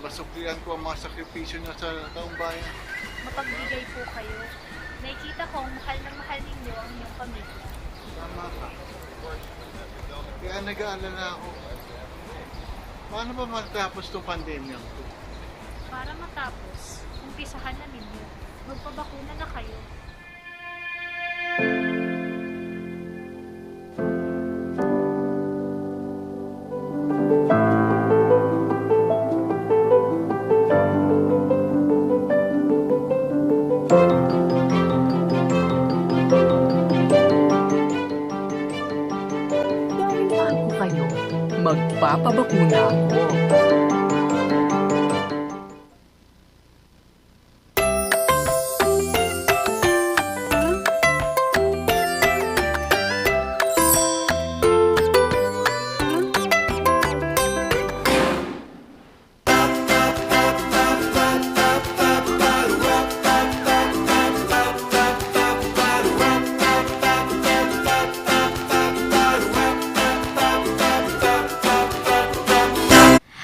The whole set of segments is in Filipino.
masuklian ko ang mga sakripisyo niya sa taong bayan. Mapagbigay po kayo. Nakikita kong mahal na mahal ninyo ang inyong pamilya. Tama ka. Kaya nag-aalala ako. Paano ba matapos itong pandemya to? Para matapos, umpisahan na ninyo. Magpabakuna na kayo. Dahil ko kayo, magpapabakuna ako.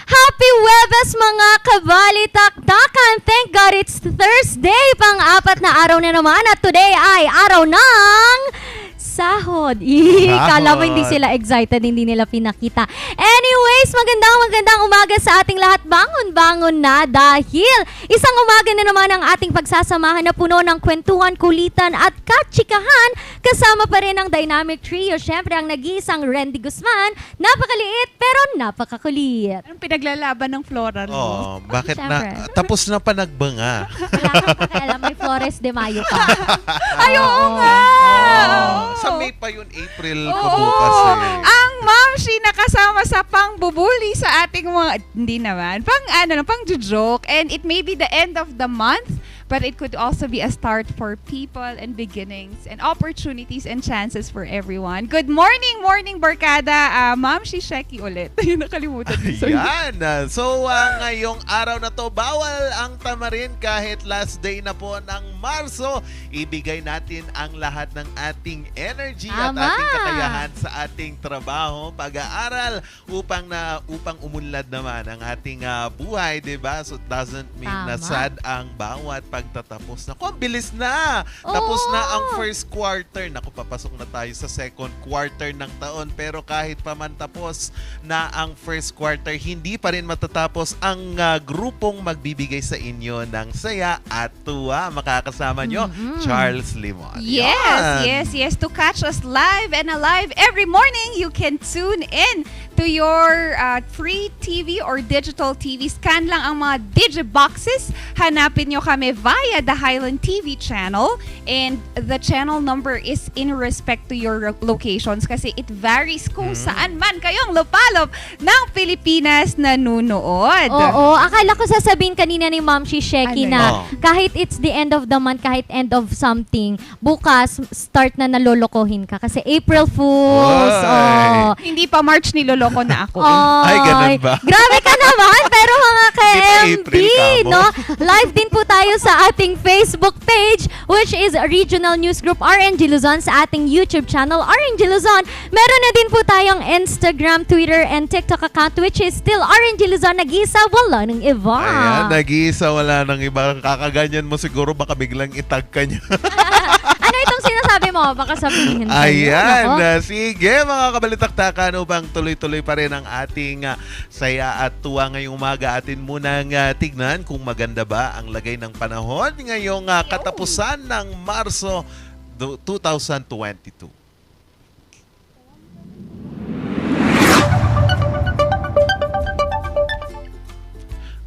Happy Webes mga kabalitaktakan! Thank God it's Thursday, pang-apat na araw na naman at today ay araw ng sahod. Kala mo hindi sila excited, hindi nila pinakita. Anyways, magandang umaga sa ating lahat. Bangon na dahil isang umaga na naman ang ating pagsasamahan na puno ng kwentuhan, kulitan at katsikahan. Kasama pa rin ang dynamic trio. Siyempre ang nag-iisang Randy Guzman. Napakaliit pero napakakulit. Anong pinaglalaban ng floral mo? Oh, bakit Siyempre. na tapos na panagbanga? Wala kang pakialam, may Flores de Mayo pa. Ay, oo nga! Sa May pa yun, April Oo. ko bukas eh. Ang Mamshi nakasama sa pangbubuli sa ating mga, hindi naman, pang joke. And it may be the end of the month, but it could also be a start for people and beginnings and opportunities and chances for everyone. Good morning, barkada. Mamshi Sheki ulit. Nakalimutan ko. Sorry. Ayan. So, ngayong araw na to, bawal ang tamarin kahit last day na po ng Marso. Ibigay natin ang lahat ng ating energy at Tama. ating kakayahan sa ating trabaho, pag-aaral upang umunlad naman ang ating buhay, 'di ba? So it doesn't mean na Tama. sad ang bawat pagtatapos. Naku, ang bilis na! Tapos Oo. na ang first quarter. Naku, papasok na tayo sa second quarter ng taon. Pero kahit pa man tapos na ang first quarter, hindi pa rin matatapos ang grupong magbibigay sa inyo ng saya at tuwa. Makakasama nyo, Charles Limon. Yes. To catch us live and alive every morning, you can tune in to your free TV or digital TV. Scan lang ang mga digiboxes. Hanapin nyo kami via the Highland TV channel. And the channel number is in respect to your locations kasi it varies kung saan man kayong lupalop ng Pilipinas nanunood. Oo, akala ko sasabihin kanina ni Ma'am Sheki Ano na yun? kahit it's the end of the month, kahit end of something, bukas start na nalolokohin ka kasi April Fools. Oy. Oh. Hindi pa March niloloko na ako. Ay, ganun ba? Grabe ka naman, pero mga Di ba ka-MB, April ka mo? no? Live din po tayo sa ating Facebook page, which is Regional News Group RNG Luzon, sa ating YouTube channel, RNG Luzon. Meron na din po tayong Instagram, Twitter, and TikTok account, which is still RNG Luzon. Nag-isa, wala ng iba. Ayan, nag-iisa, wala nang iba. Kakaganyan mo siguro, baka biglang itag ka niya. Ano itong sinasabi mo? Baka sabihin ko. Ayan, Nako. sige mga kabalitaktakan, upang tuloy-tuloy pa rin ang ating saya at tuwa ngayong umaga. Atin munang tignan kung maganda ba ang lagay ng panahon ngayong katapusan ng Marso 2022.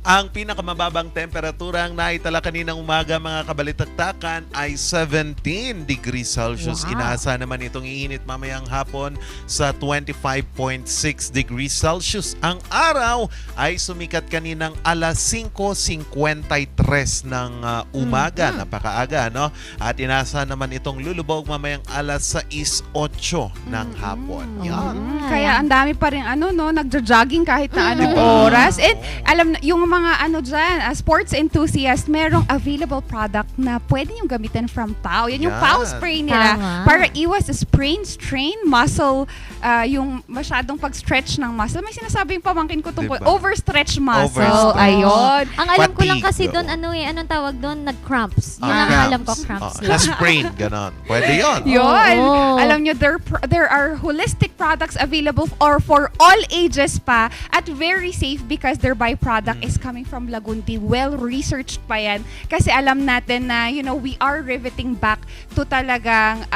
Ang pinakamababang temperaturang naitala kaninang umaga mga kabalitaktakan ay 17 degrees Celsius. Wow. Inaasa naman itong iinit mamayang hapon sa 25.6 degrees Celsius. Ang araw ay sumikat kaninang alas 5:53 ng umaga. Napakaaga, no? At inaasa naman itong lulubog mamayang alas 6:08 ng hapon. Yan. Kaya ang dami pa rin nagja-jogging kahit na anong Diba? oras. And alam na, yung mga sports enthusiast, merong available product na pwede yung gamitin from POW. Yan yung Yan. POW spray nila Tama. para iwas sprain, strain, muscle, yung masyadong pag-stretch ng muscle. May sinasabi yung pamangkin ko tungkol Diba? overstretch muscle. Overstretch. Ayun. Ang alam ko lang kasi Fatigue, doon, anong tawag doon? Nag-cramps. Yun Ah, ang alam ko, cramps. cramps lang. Na-sprain, ganon. Pwede yun. Yun. Oo. Alam nyo, there are holistic products available for all ages pa at very safe because their byproduct is coming from Lagunti. Well-researched pa yan. Kasi alam natin na, we are riveting back to talagang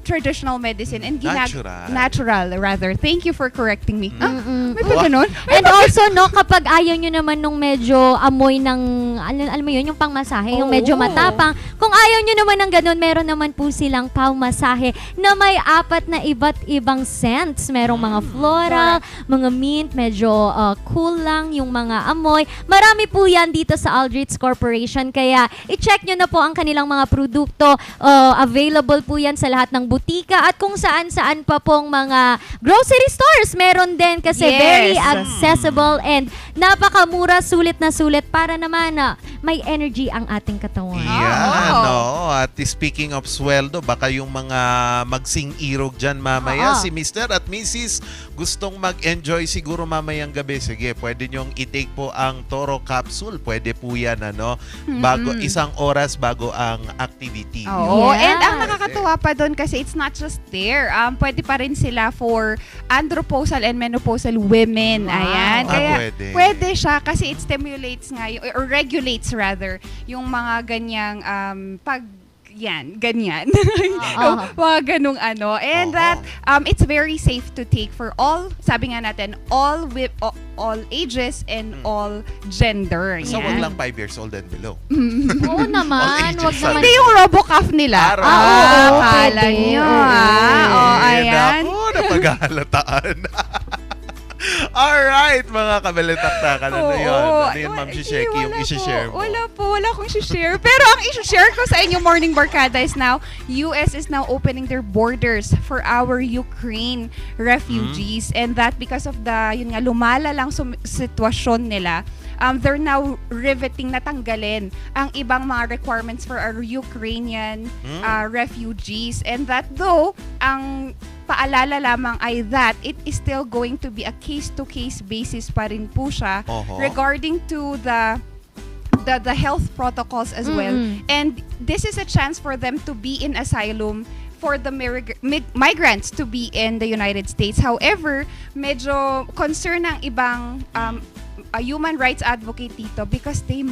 traditional medicine and natural rather. Thank you for correcting me. Mm-mm. May pa ganun? And also, kapag ayaw nyo naman nung medyo amoy ng, alam mo yun, yung pangmasahe, yung medyo Oo. matapang. Kung ayaw nyo naman ng ganun, meron naman po silang pangmasahe na may 4 na iba't ibang scents. Merong mga floral, mga mint, medyo cool lang yung mga amoy. Marami po yan dito sa Aldrich Corporation. Kaya, i-check nyo na po ang kanilang mga produkto. Available po yan sa lahat ng butika at kung saan-saan pa pong mga grocery stores. Meron din kasi Yes. very accessible and napakamura, sulit na sulit para naman may energy ang ating katawan. Yan, Oo. no. At speaking of sweldo, baka yung mga magsing-irog dyan mamaya, Oo. si Mr. at Mrs. gustong mag-enjoy siguro mamayang gabi. Sige, pwede nyong i-take po ang Toro Capsule. Pwede po yan, bago, 1 oras bago ang activity. Oo. Yes. And ang nakakatuwa pa doon kasi it's not just there. Pwede pa rin sila for andropausal and menopausal women. Wow. Ayan. Ah, Kaya pwede. siya kasi it stimulates nga or regulates rather yung mga ganyang ganyan. Yung mga ganung And Oo. that it's very safe to take for all, sabi nga natin, all ages and all gender. So, wag Yan. lang 5 years old and below. Oo naman, All wag ages naman. Hindi yung RoboCuff nila. Araw. Oo, Kala pwede. nyo. Ayan. Naku, napaghahalataan. Alright, mga kabalitaktakan. Ano yun? Ano yun, Ma'am Shisheki, yung isi-share mo? Wala akong isi-share. Pero ang isi-share ko sa inyo, Morning Barkada, is now, US is now opening their borders for our Ukraine refugees. And that because of the, lumalalang sitwasyon nila, they're now riveting, natanggalin ang ibang mga requirements for our Ukrainian refugees. And that though, ang paalala lamang ay that it is still going to be a case-to-case basis pa rin po siya regarding to the health protocols as well. And this is a chance for them to be in asylum for the migrants to be in the United States. However, medyo concern ng ibang a human rights advocate dito because they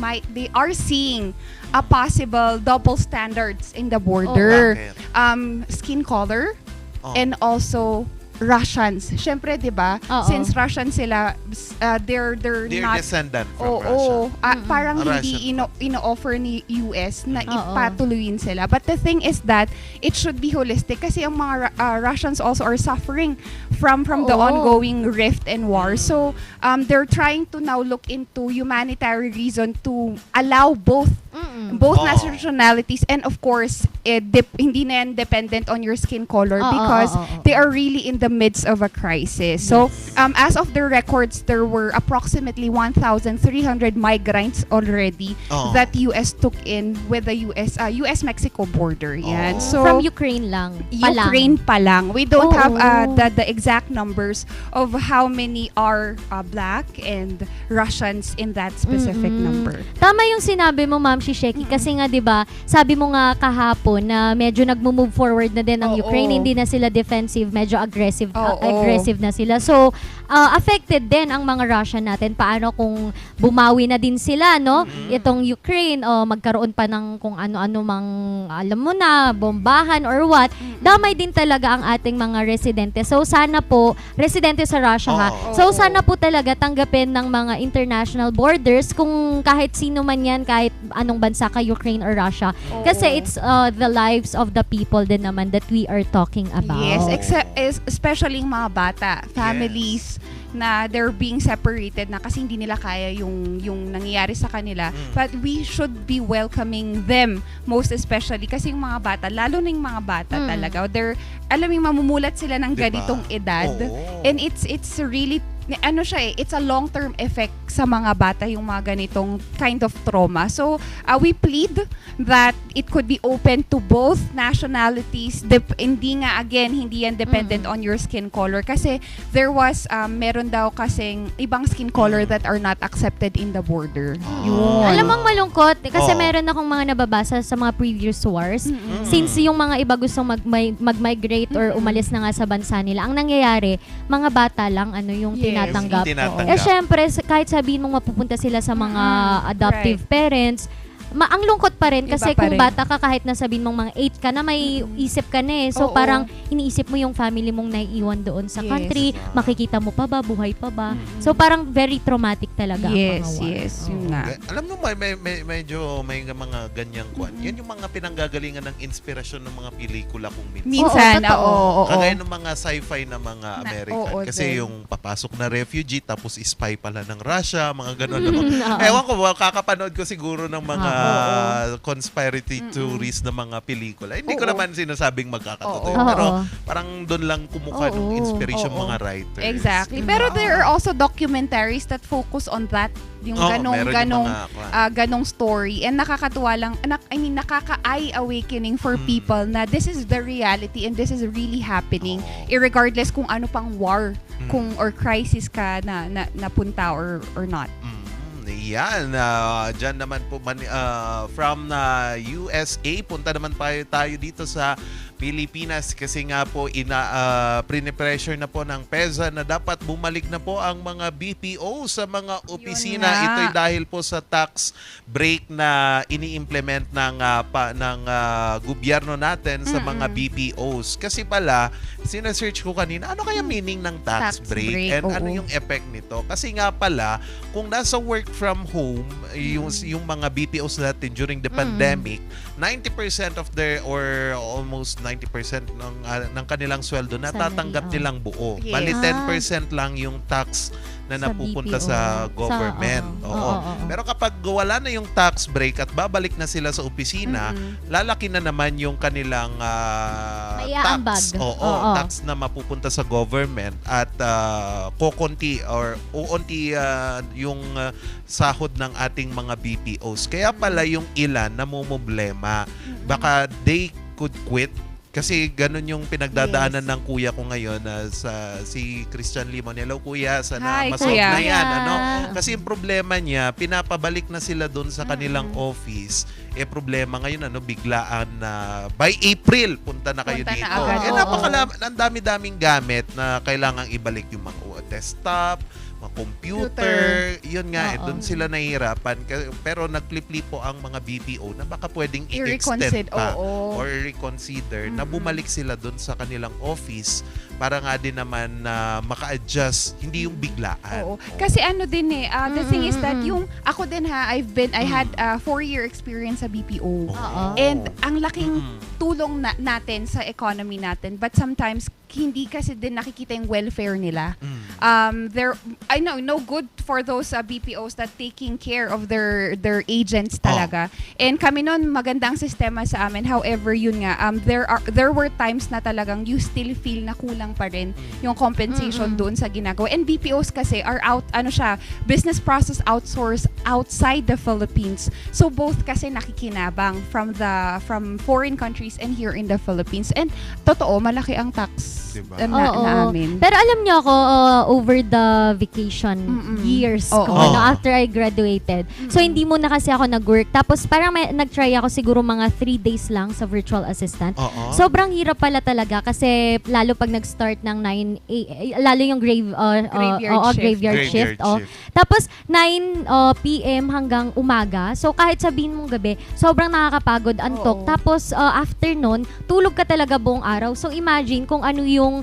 are seeing a possible double standards in the border. Skin color and also Russians. Syempre, 'di ba? Oo. Since Russian sila, they're not descendant from Russia. Parang Russian. hindi ino-offer ni US na Oo. ipatuloyin sila. But the thing is that it should be holistic kasi ang mga Russians also are suffering from the Oo. ongoing rift and war. So, they're trying to now look into humanitarian reason to allow both Oo. nationalities and of course, hindi na yan dependent on your skin color Oo, because oo. they are really in the midst of a crisis. So, as of the records, there were approximately 1,300 migrants already Oo. that US took in with the US-Mexico border. Yan. Oo. So, From Ukraine lang. Ukraine pa lang. We don't have Oo. the exact numbers of how many are black and Russians in that specific number. Tama yung sinabi mo, Ma'am Shisheki, kasi nga 'di ba, sabi mo nga kahapon na medyo nagmo-move forward na din ang Oo. Ukraine, hindi na sila defensive, medyo aggressive Oo. aggressive na sila. So, affected din ang mga Russian natin. Paano kung bumawi na din sila, no? Itong Ukraine magkaroon pa ng kung ano-ano mang alam mo na, bombahan or what. Damay din talaga ang ating mga residente. So, sana po residente sa Russia ha. Oo. So, sana po talaga tanggapin ng mga international borders kung kahit sino man yan, kahit anong bansa ka, Ukraine or Russia. Kasi it's the lives of the people din naman that we are talking about. Yes, especially yung mga bata, families na they're being separated na kasi hindi nila kaya yung nangyayari sa kanila. But we should be welcoming them most especially kasi yung mga bata, lalo na yung mga bata talaga. Alam mo, mamumulat sila ng Diba? ganitong edad. Oo. And it's really ano siya it's a long-term effect sa mga bata yung mga ganitong kind of trauma. So, we plead that it could be open to both nationalities. Hindi yan dependent on your skin color. Kasi there was, meron daw kasing ibang skin color that are not accepted in the border. Yun. Alam mo ang malungkot, kasi Oo. meron akong mga nababasa sa mga previous wars. Since yung mga iba gustong mag-migrate or umalis na nga sa bansa nila, ang nangyayari, mga bata lang yung Yes. tinatanggap. Yung tinatanggap. Eh syempre, kahit sabihin mong mapupunta sila sa mga adoptive parents, ang lungkot pa rin kasi Iba pa kung rin. bata ka kahit na sabihin mong mga 8 ka na, may isip ka na eh. So Oo. parang iniisip mo yung family mong naiiwan doon sa Yes. country, makikita mo pa ba, buhay pa ba. So parang very traumatic talaga ang mga war. Yes, yun nga. Alam mo, medyo may mga ganyang kwan. Yan yung mga pinanggagalingan ng inspirasyon ng mga pelikula kung minsan. Minsan, totoo. oo. Kagaya ng mga sci-fi na mga American. oo, Kasi din. yung papasok na refugee tapos spy pala ng Russia, mga ganun. Oo. Ewan ko, kakapanood ko siguro ng mga conspiracy Mm-mm. theories na mga pelikula. Hindi ko Oo. naman sinasabing magkakatotoo. Oo. Pero Oo. parang doon lang kumuha ng Oo. inspiration Oo. mga writers. Exactly. Pero there are also documentaries that focus on that. Yung Oo, ganong, meron yung mga ganong story. And nakakatuwa lang, nakaka-eye awakening for people na this is the reality and this is really happening. Oo. Irregardless kung ano pang war Mm. or crisis ka na napunta or not. Yan, dyan naman po from USA, punta naman tayo dito sa Pilipinas kasi nga po pressure na po ng PEZA na dapat bumalik na po ang mga BPO sa mga opisina. nga. Ito'y dahil po sa tax break na ini-implement ng gobyerno natin sa mga BPOs. Kasi pala, sinesearch ko kanina, ano kaya meaning ng tax Tax break? break, And ano oo. yung effect nito? Kasi nga pala, kung nasa work from home, yung mga BPOs natin during the pandemic, 90% of their or almost 90% ng kanilang sweldo natatanggap Salary, nilang buo. Yes. Bali 10% lang yung tax na Sa napupunta BPO. sa government. Oo. Pero kapag wala na yung tax break at babalik na sila sa opisina, lalaki na naman yung kanilang Maiaambag. tax. Oo, Oo. tax na mapupunta sa government at kukunti or uunti yung sahod ng ating mga BPOs. Kaya pala yung ilan namumblema. Baka they could quit. Kasi ganun yung pinagdadaanan ng kuya ko ngayon si Christian Limon. Hello kuya, sana Hi, masolve kuya. na yan. Kuya. Kasi yung problema niya, pinapabalik na sila doon sa kanilang office. Problema ngayon, biglaan na by April, punta na kayo Punta na dito. agad. Ang dami-daming gamit na kailangang ibalik yung mga desktop, mga computer, yun nga, Oo. doon sila nahihirapan. Pero nagpli-po ang mga BPO na baka pwedeng i-extend pa or reconsider na bumalik sila doon sa kanilang office para nga din naman na maka-adjust, hindi yung biglaan. Oo. Kasi ano din the thing is that yung ako din I had a 4-year experience sa BPO. Oo. And ang laking tulong natin sa economy natin, but sometimes hindi kasi din nakikita yung welfare nila. I know no good for those BPOs that taking care of their agents talaga. And kami noon magandang sistema sa amin. However, yun nga there were times na talagang you still feel na kulang pa rin yung compensation doon sa ginagawa. And BPOs kasi are business process outsourced outside the Philippines. So both kasi nakikinabang from foreign countries and here in the Philippines. And totoo, malaki ang tax Diba? na amin. Pero alam niyo ako, over the vacation years ko, Oo. after I graduated. So, hindi mo na kasi ako nag-work. Tapos, parang nag-try ako siguro mga 3 days lang sa virtual assistant. Oo. Sobrang hirap pala talaga kasi lalo pag nag-start ng 9 lalo yung graveyard shift. Tapos 9 PM hanggang umaga. So kahit sabihin mong gabi, sobrang nakakapagod, antok. Oo. Tapos after nun, tulog ka talaga buong araw. So imagine kung ano yung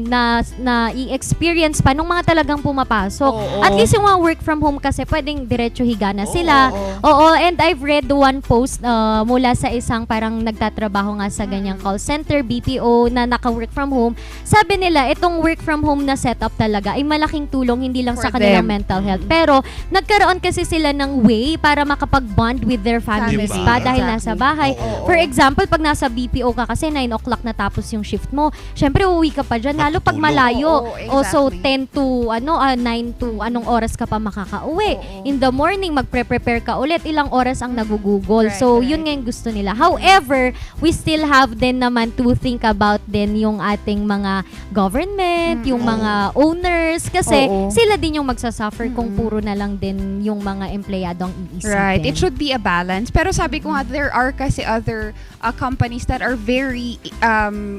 na i-experience pa nung mga talagang pumapasok. Oo. At least yung mga work from home kasi pwedeng diretso higa na sila. Oo, and I've read one post mula sa isang parang nagtatrabaho nga sa ganyang call center, BPO, na naka-work from home. Sabi nila, itong work from home na setup talaga ay malaking tulong hindi lang For sa kanilang them. mental health. Pero nagkaroon kasi sila ng way para makapag-bond with their families Diba? pa dahil nasa Exactly. bahay. Oo. For example, pag nasa BPO ka kasi 9 o'clock na tapos yung shift mo, syempre Siyempre, uuwi ka pa dyan. Lalo pag Matutulog. malayo. Oo, exactly. Also, 10 to, 9 to, anong oras ka pa makakauwi. Oo. In the morning, magpre-prepare ka ulit. Ilang oras ang nagugugol. Right, So, right. yun nga yung gusto nila. However, we still have din naman to think about din yung ating mga government, yung mga owners. Kasi, Oo. sila din yung magsasuffer kung puro na lang din yung mga empleyado ang iisipin. Right. It should be a balance. Pero sabi ko nga, there are kasi other companies that are very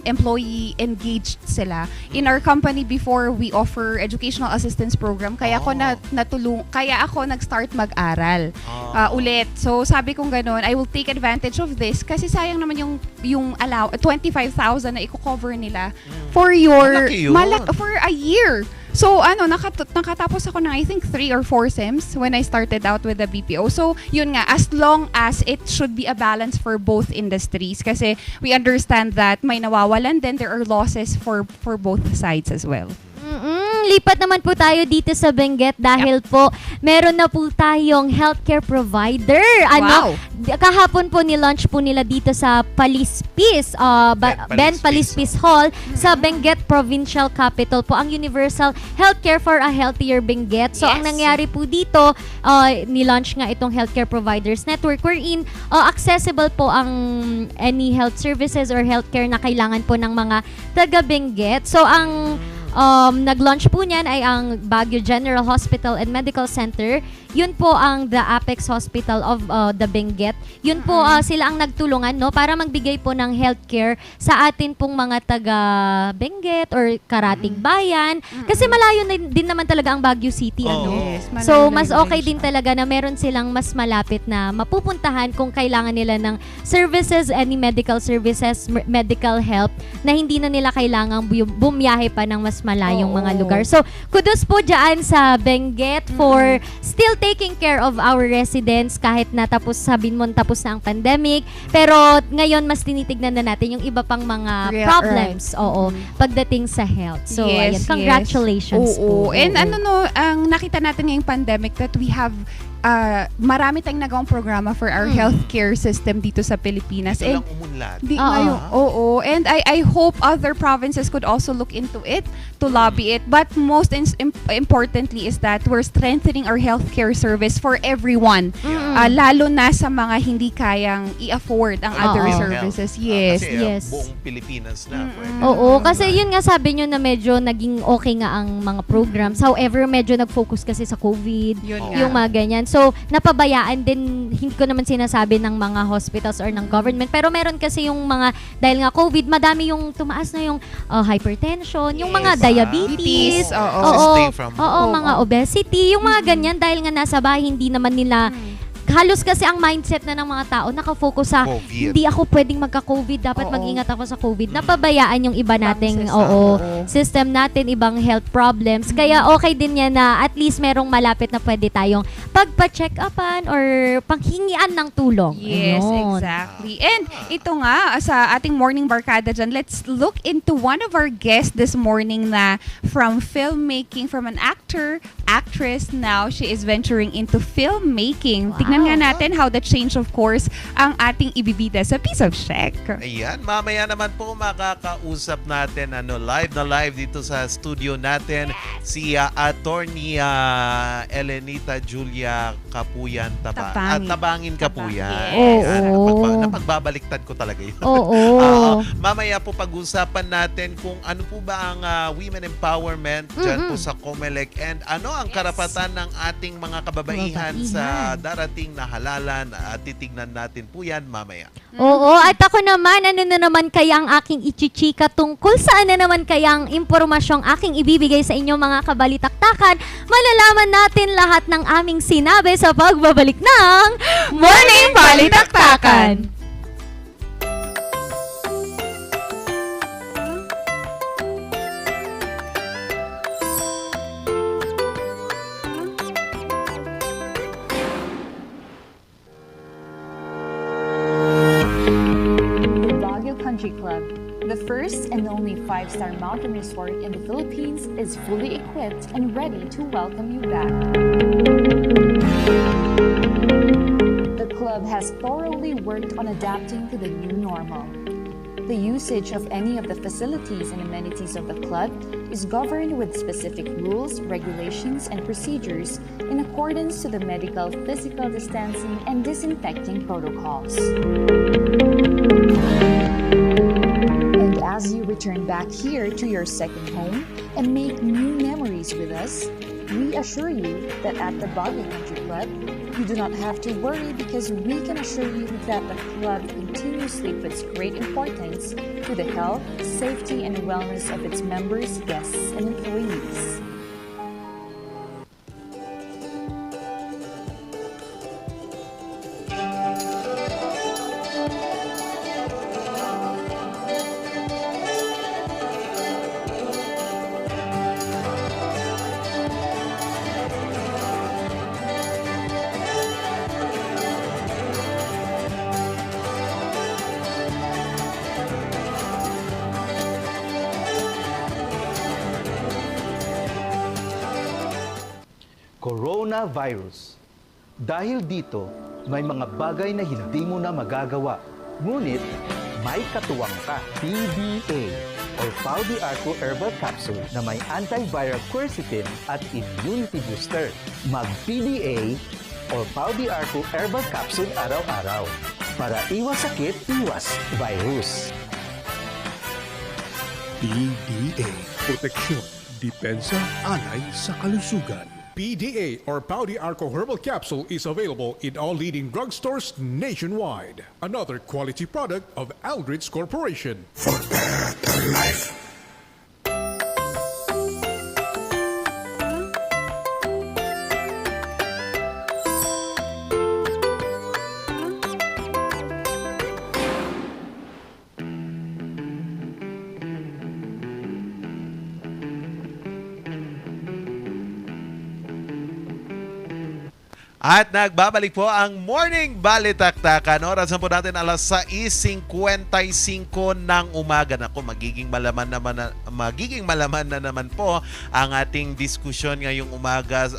employee engaged sila. In our company before, we offer educational assistance program. Kaya ako kaya ako nag-start mag-aral ulit. So sabi kong ganun, I will take advantage of this kasi sayang naman yung 25,000 na i-cover nila for your Malaki yun. for a year. So, nakatapos ako ng I think 3 or 4 SEMs when I started out with the BPO. So, yun nga, as long as it should be a balance for both industries kasi we understand that may nawawalan then there are losses for both sides as well. Lipat naman po tayo dito sa Benguet dahil po meron na po tayong healthcare provider. Wow. Kahapon po ni-launch po nila dito sa Palispis, Ben Palispis Hall sa Benguet Provincial Capital po ang Universal Healthcare for a Healthier Benguet. So ang Yes. nangyari po dito, ni-launch nga itong Healthcare Providers Network wherein accessible po ang any health services or healthcare na kailangan po ng mga taga Benguet. So ang nag-launch po niyan ay ang Baguio General Hospital and Medical Center. Yun po ang the Apex Hospital of the Benguet. Yun po sila ang nagtulungan no para magbigay po ng healthcare sa atin pong mga taga Benguet or Karatig Bayan. Kasi malayo na din naman talaga ang Baguio City ano. Yes, malayo So na mas yung okay range. din talaga na meron silang mas malapit na mapupuntahan kung kailangan nila ng services, any medical services, medical help na hindi na nila kailangang bumiyahe pa ng mas malayong Oo. mga lugar. So, kudos po dyan sa Benguet for still taking care of our residents kahit na tapos na ang pandemic. Pero ngayon, mas tinitignan na natin yung iba pang mga Real- problems pagdating sa health. So, ayan, Yes, congratulations Oo. po. And Oo. ang nakita natin ngayong pandemic that we have marami tayong nagawang programa for our healthcare system dito sa Pilipinas. Ito lang umunlad. Di Oo. ngayon, oo. And I hope other provinces could also look into it to lobby it. But most importantly is that we're strengthening our healthcare service for everyone. Lalo na sa mga hindi kayang i-afford ang other Oo. services. Yes. Kasi yes. buong Pilipinas na. pwede. Oo, kasi yun nga sabi nyo na medyo naging okay nga ang mga programs. However, medyo nag-focus kasi sa COVID, Yun nga. yung mga ganyan. So, napabayaan din, hindi ko naman sinasabi ng mga hospitals or ng government, pero meron kasi yung mga, dahil nga COVID, madami yung tumaas na yung hypertension, yung mga diabetes, Oo. Kasi stay from home. oo, mga obesity, yung mga ganyan, dahil nga nasa bahay, hindi naman nila, halos kasi ang mindset na ng mga tao nakafocus sa COVID. hindi ako pwedeng magka-COVID, dapat Oo. mag-ingat ako sa COVID. Napabayaan yung iba nating system. system natin, ibang health problems. Kaya okay din yan na at least merong malapit na pwede tayong pagpa-check upan or panghingian ng tulong. Yes, Ayun. exactly. And ito nga, sa ating morning barkada dyan, let's look into one of our guests this morning na from filmmaking, from an actor, actress, now she is venturing into filmmaking. Wow. Tignan nga natin how the change, of course, ang ating ibibida sa Piece of Check. Ayan, mamaya naman po makakausap natin live na live dito sa studio natin si Attorney Elenita Julia Kapuyan Tabangin Kapuyan. Yes. Ayan, Oo. napagbabaliktad ko talaga yun. Oo. Mamaya po pag-usapan natin kung ano po ba ang women empowerment dyan po sa COMELEC and ano ang karapatan ng ating mga kababaihan sa darating na halalan at titignan natin po yan mamaya. Oo, at ako naman, ano na naman kaya ang aking ichichika tungkol saan na naman kaya ang impormasyong aking ibibigay sa inyo mga kabalitaktakan, malalaman natin lahat ng aming sinabi sa pagbabalik ng Morning Balitaktakan! The Baguio Country Club, the first and only 5-star mountain resort in the Philippines, is fully equipped and ready to welcome you back. The club has thoroughly worked on adapting to the new normal. The usage of any of the facilities and amenities of the club is governed with specific rules, regulations, and procedures in accordance to the medical, physical distancing, and disinfecting protocols. And as you return back here to your second home and make new memories with us, we assure you that at the Baguio Country Club, you do not have to worry because we can assure you that the club continuously puts great importance to the health, safety, and wellness of its members, guests, and employees. Coronavirus. Dahil dito, may mga bagay na hindi mo na magagawa. Ngunit, may katuwang ka. PDA or Pau de Arco Herbal Capsule na may antiviral quercetin at immunity booster. Mag-PDA or Pau de Arco Herbal Capsule araw-araw. Para iwas sakit, iwas virus. PDA. Proteksyon, depensa, alay sa kalusugan. PDA or Pau de Arco Herbal Capsule is available in all leading drugstores nationwide. Another quality product of Aldrich Corporation. For better life. At nagbabalik po ang Morning Balitaktakan. Oras na po natin alas 6:55 ng umaga. Naku, magiging malaman na naman po ang ating diskusyon ngayong umaga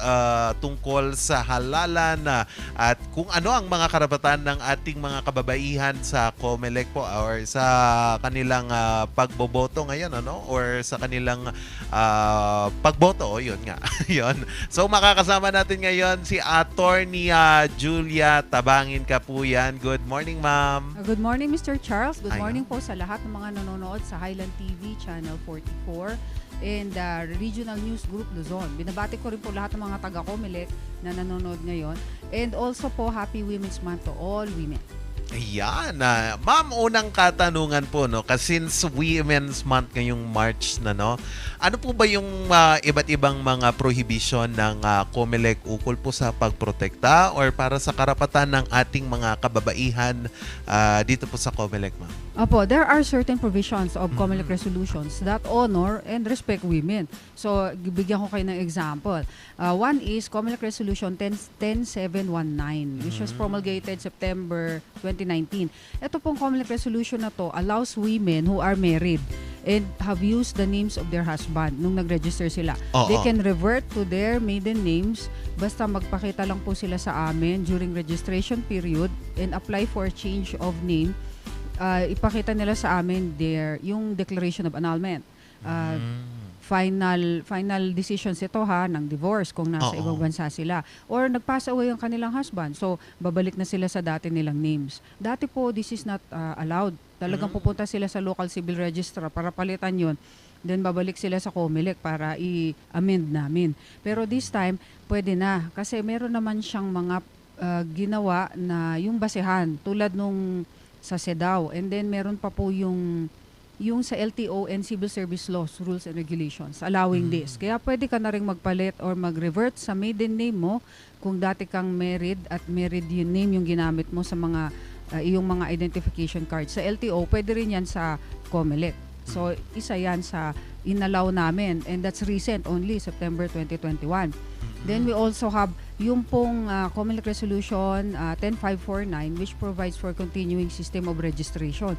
tungkol sa halalan at kung ano ang mga karapatan ng ating mga kababaihan sa COMELEC po or sa kanilang pagboboto ngayon, ano? Or sa kanilang pagboto. O, yun nga. Yun. So, makakasama natin ngayon si Attorney Julia Tabangin Kapuyan. Good morning, ma'am. Good morning, Mr. Charles. Good Ayun. morning po sa lahat ng mga nanonood sa Highland TV, Channel 44, and Regional News Group Luzon. Binabati ko rin po lahat ng mga taga-COMELEC na nanonood ngayon. And also po, Happy Women's Month to all women. Ayan. Ma'am, unang katanungan po, no? Kasi since Women's Month ngayong March na, no? Ano po ba yung iba't ibang mga prohibition ng COMELEC ukol po sa pagprotekta or para sa karapatan ng ating mga kababaihan dito po sa COMELEC, ma'am? Opo, there are certain provisions of COMELEC resolutions that honor and respect women. So, bigyan ko kayo ng example. One is COMELEC Resolution 10719, which was promulgated September 2019. Ito pong COMELEC resolution na to allows women who are married and have used the names of their husband nung nag-register sila. They can revert to their maiden names basta magpakita lang po sila sa amin during registration period and apply for a change of name. Ipakita nila sa amin yung declaration of annulment. Final decisions ito ng divorce kung nasa ibang bansa sila or nag-pass away ang kanilang husband, so babalik na sila sa dati nilang names. Dati po this is not allowed. Talagang pupunta sila sa local civil registrar para palitan yun, then babalik sila sa COMELEC para i-amend namin. Pero this time pwede na kasi meron naman siyang mga ginawa na yung basehan tulad nung sa CEDAW, and then meron pa po yung sa LTO and Civil Service Laws, Rules and Regulations allowing this. Kaya pwede ka na rin magpalit or mag-revert sa maiden name mo kung dati kang married at married yung name yung ginamit mo sa mga iyong mga identification cards. Sa LTO, pwede rin yan sa COMELEC. So, isa yan sa inalaw namin, and that's recent only, September 2021. Then we also have yung pong COMELEC Resolution 10549, which provides for continuing system of registration.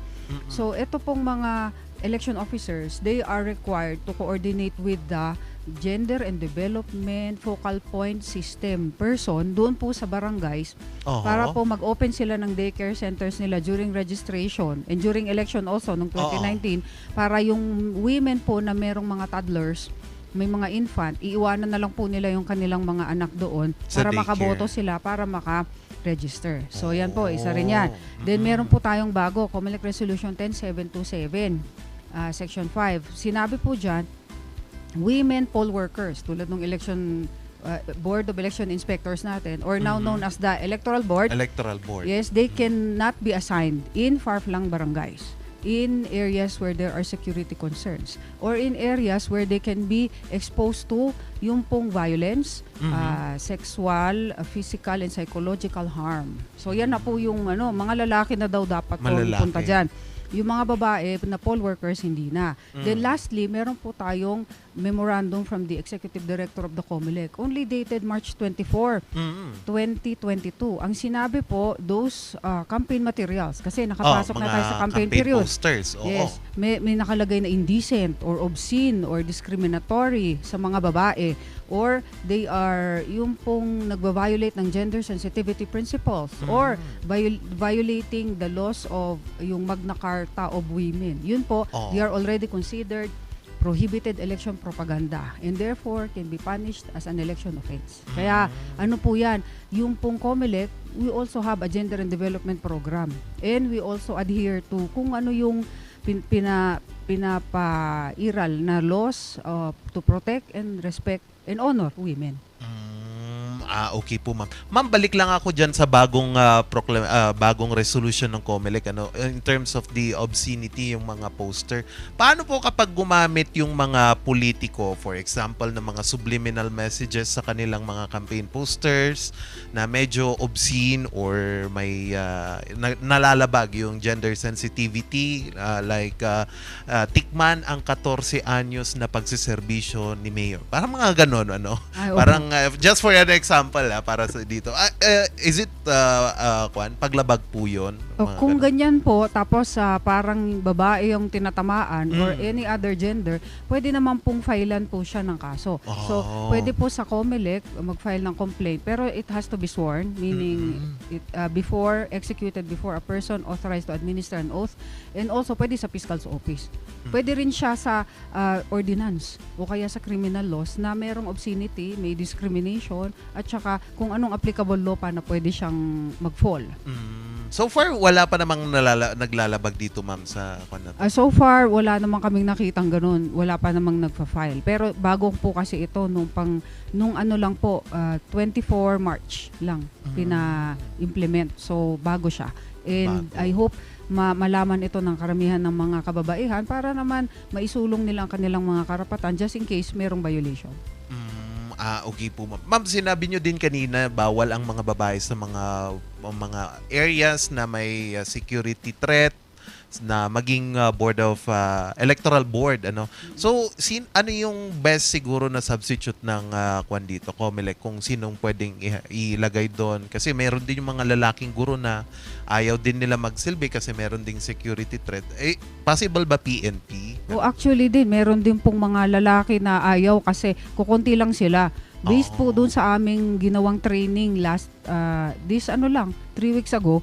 So ito pong mga election officers, they are required to coordinate with the Gender and Development Focal Point System person doon po sa barangays para po mag-open sila ng daycare centers nila during registration and during election also noong 2019 para yung women po na merong mga toddlers, may mga infant, iiwanan na lang po nila yung kanilang mga anak doon Sa para daycare. makaboto sila, para maka-register. So yan po, isa rin yan. Then meron po tayong bago, COMELEC Resolution 10727, Section 5. Sinabi po dyan, women poll workers, tulad ng election Board of Election Inspectors natin, or now known as the Electoral Board, yes, they cannot be assigned in far-flung barangays, in areas where there are security concerns, or in areas where they can be exposed to yung pong violence, sexual, physical, and psychological harm. So yan na po yung mga lalaki na daw dapat po punta dyan. Yung mga babae na poll workers, hindi na. Then lastly, meron po tayong memorandum from the Executive Director of the COMELEC, only dated March 24, 2022. Ang sinabi po, those campaign materials, kasi nakapasok na tayo sa campaign period. Posters. Yes, may nakalagay na indecent or obscene or discriminatory sa mga babae, or they are yung pong nagba-violate ng gender sensitivity principles, or violating the laws of yung Magna Carta of women. Yun po, they are already considered prohibited election propaganda and therefore can be punished as an election offense. Kaya ano po yan, yung pong COMELEC, we also have a gender and development program, and we also adhere to kung ano yung pinapairal na laws to protect and respect and honor women. Okay po, ma'am. Ma'am, balik lang ako dyan sa bagong bagong resolution ng COMELEC, in terms of the obscenity, yung mga poster. Paano po kapag gumamit yung mga politiko, for example, ng mga subliminal messages sa kanilang mga campaign posters na medyo obscene or may nalalabag yung gender sensitivity, like tikman ang 14 anyos na pagsiservisyo ni Mayor. Parang mga ganon, Parang, just for an example, para sa dito. Is it paglabag po yun? Kung ganyan po, tapos parang babae yung tinatamaan or any other gender, pwede naman pong filean po siya ng kaso. So, pwede po sa COMELEC mag-file ng complaint, pero it has to be sworn, meaning executed before a person authorized to administer an oath, and also pwede sa Fiscal's Office. Pwede rin siya sa ordinance o kaya sa criminal laws na merong obscenity, may discrimination, at saka kung anong applicable law pa na pwede siyang mag-fall. So far, wala pa namang naglalabag dito, ma'am, sa so far, wala namang kaming nakitang ganun. Wala pa namang nagpa-file. Pero bago po kasi ito, nung ano lang po, 24 March lang pina-implement. So, bago siya. And I hope malaman ito ng karamihan ng mga kababaihan para naman maisulong nila ang kanilang mga karapatan just in case merong violation. Okay po, ma'am. Ma'am, sinabi nyo din kanina, bawal ang mga babae sa mga areas na may security threat, na maging board of electoral board, So ano yung best siguro na substitute ng dito, COMELEC, kung sinong pwedeng ilagay doon, kasi meron din yung mga lalaking guro na ayaw din nila magsilbi kasi meron ding security threat. Possible ba PNP? Actually din, meron din pong mga lalaki na ayaw kasi kukunti lang sila. Based po doon sa aming ginawang training last, 3 weeks ago,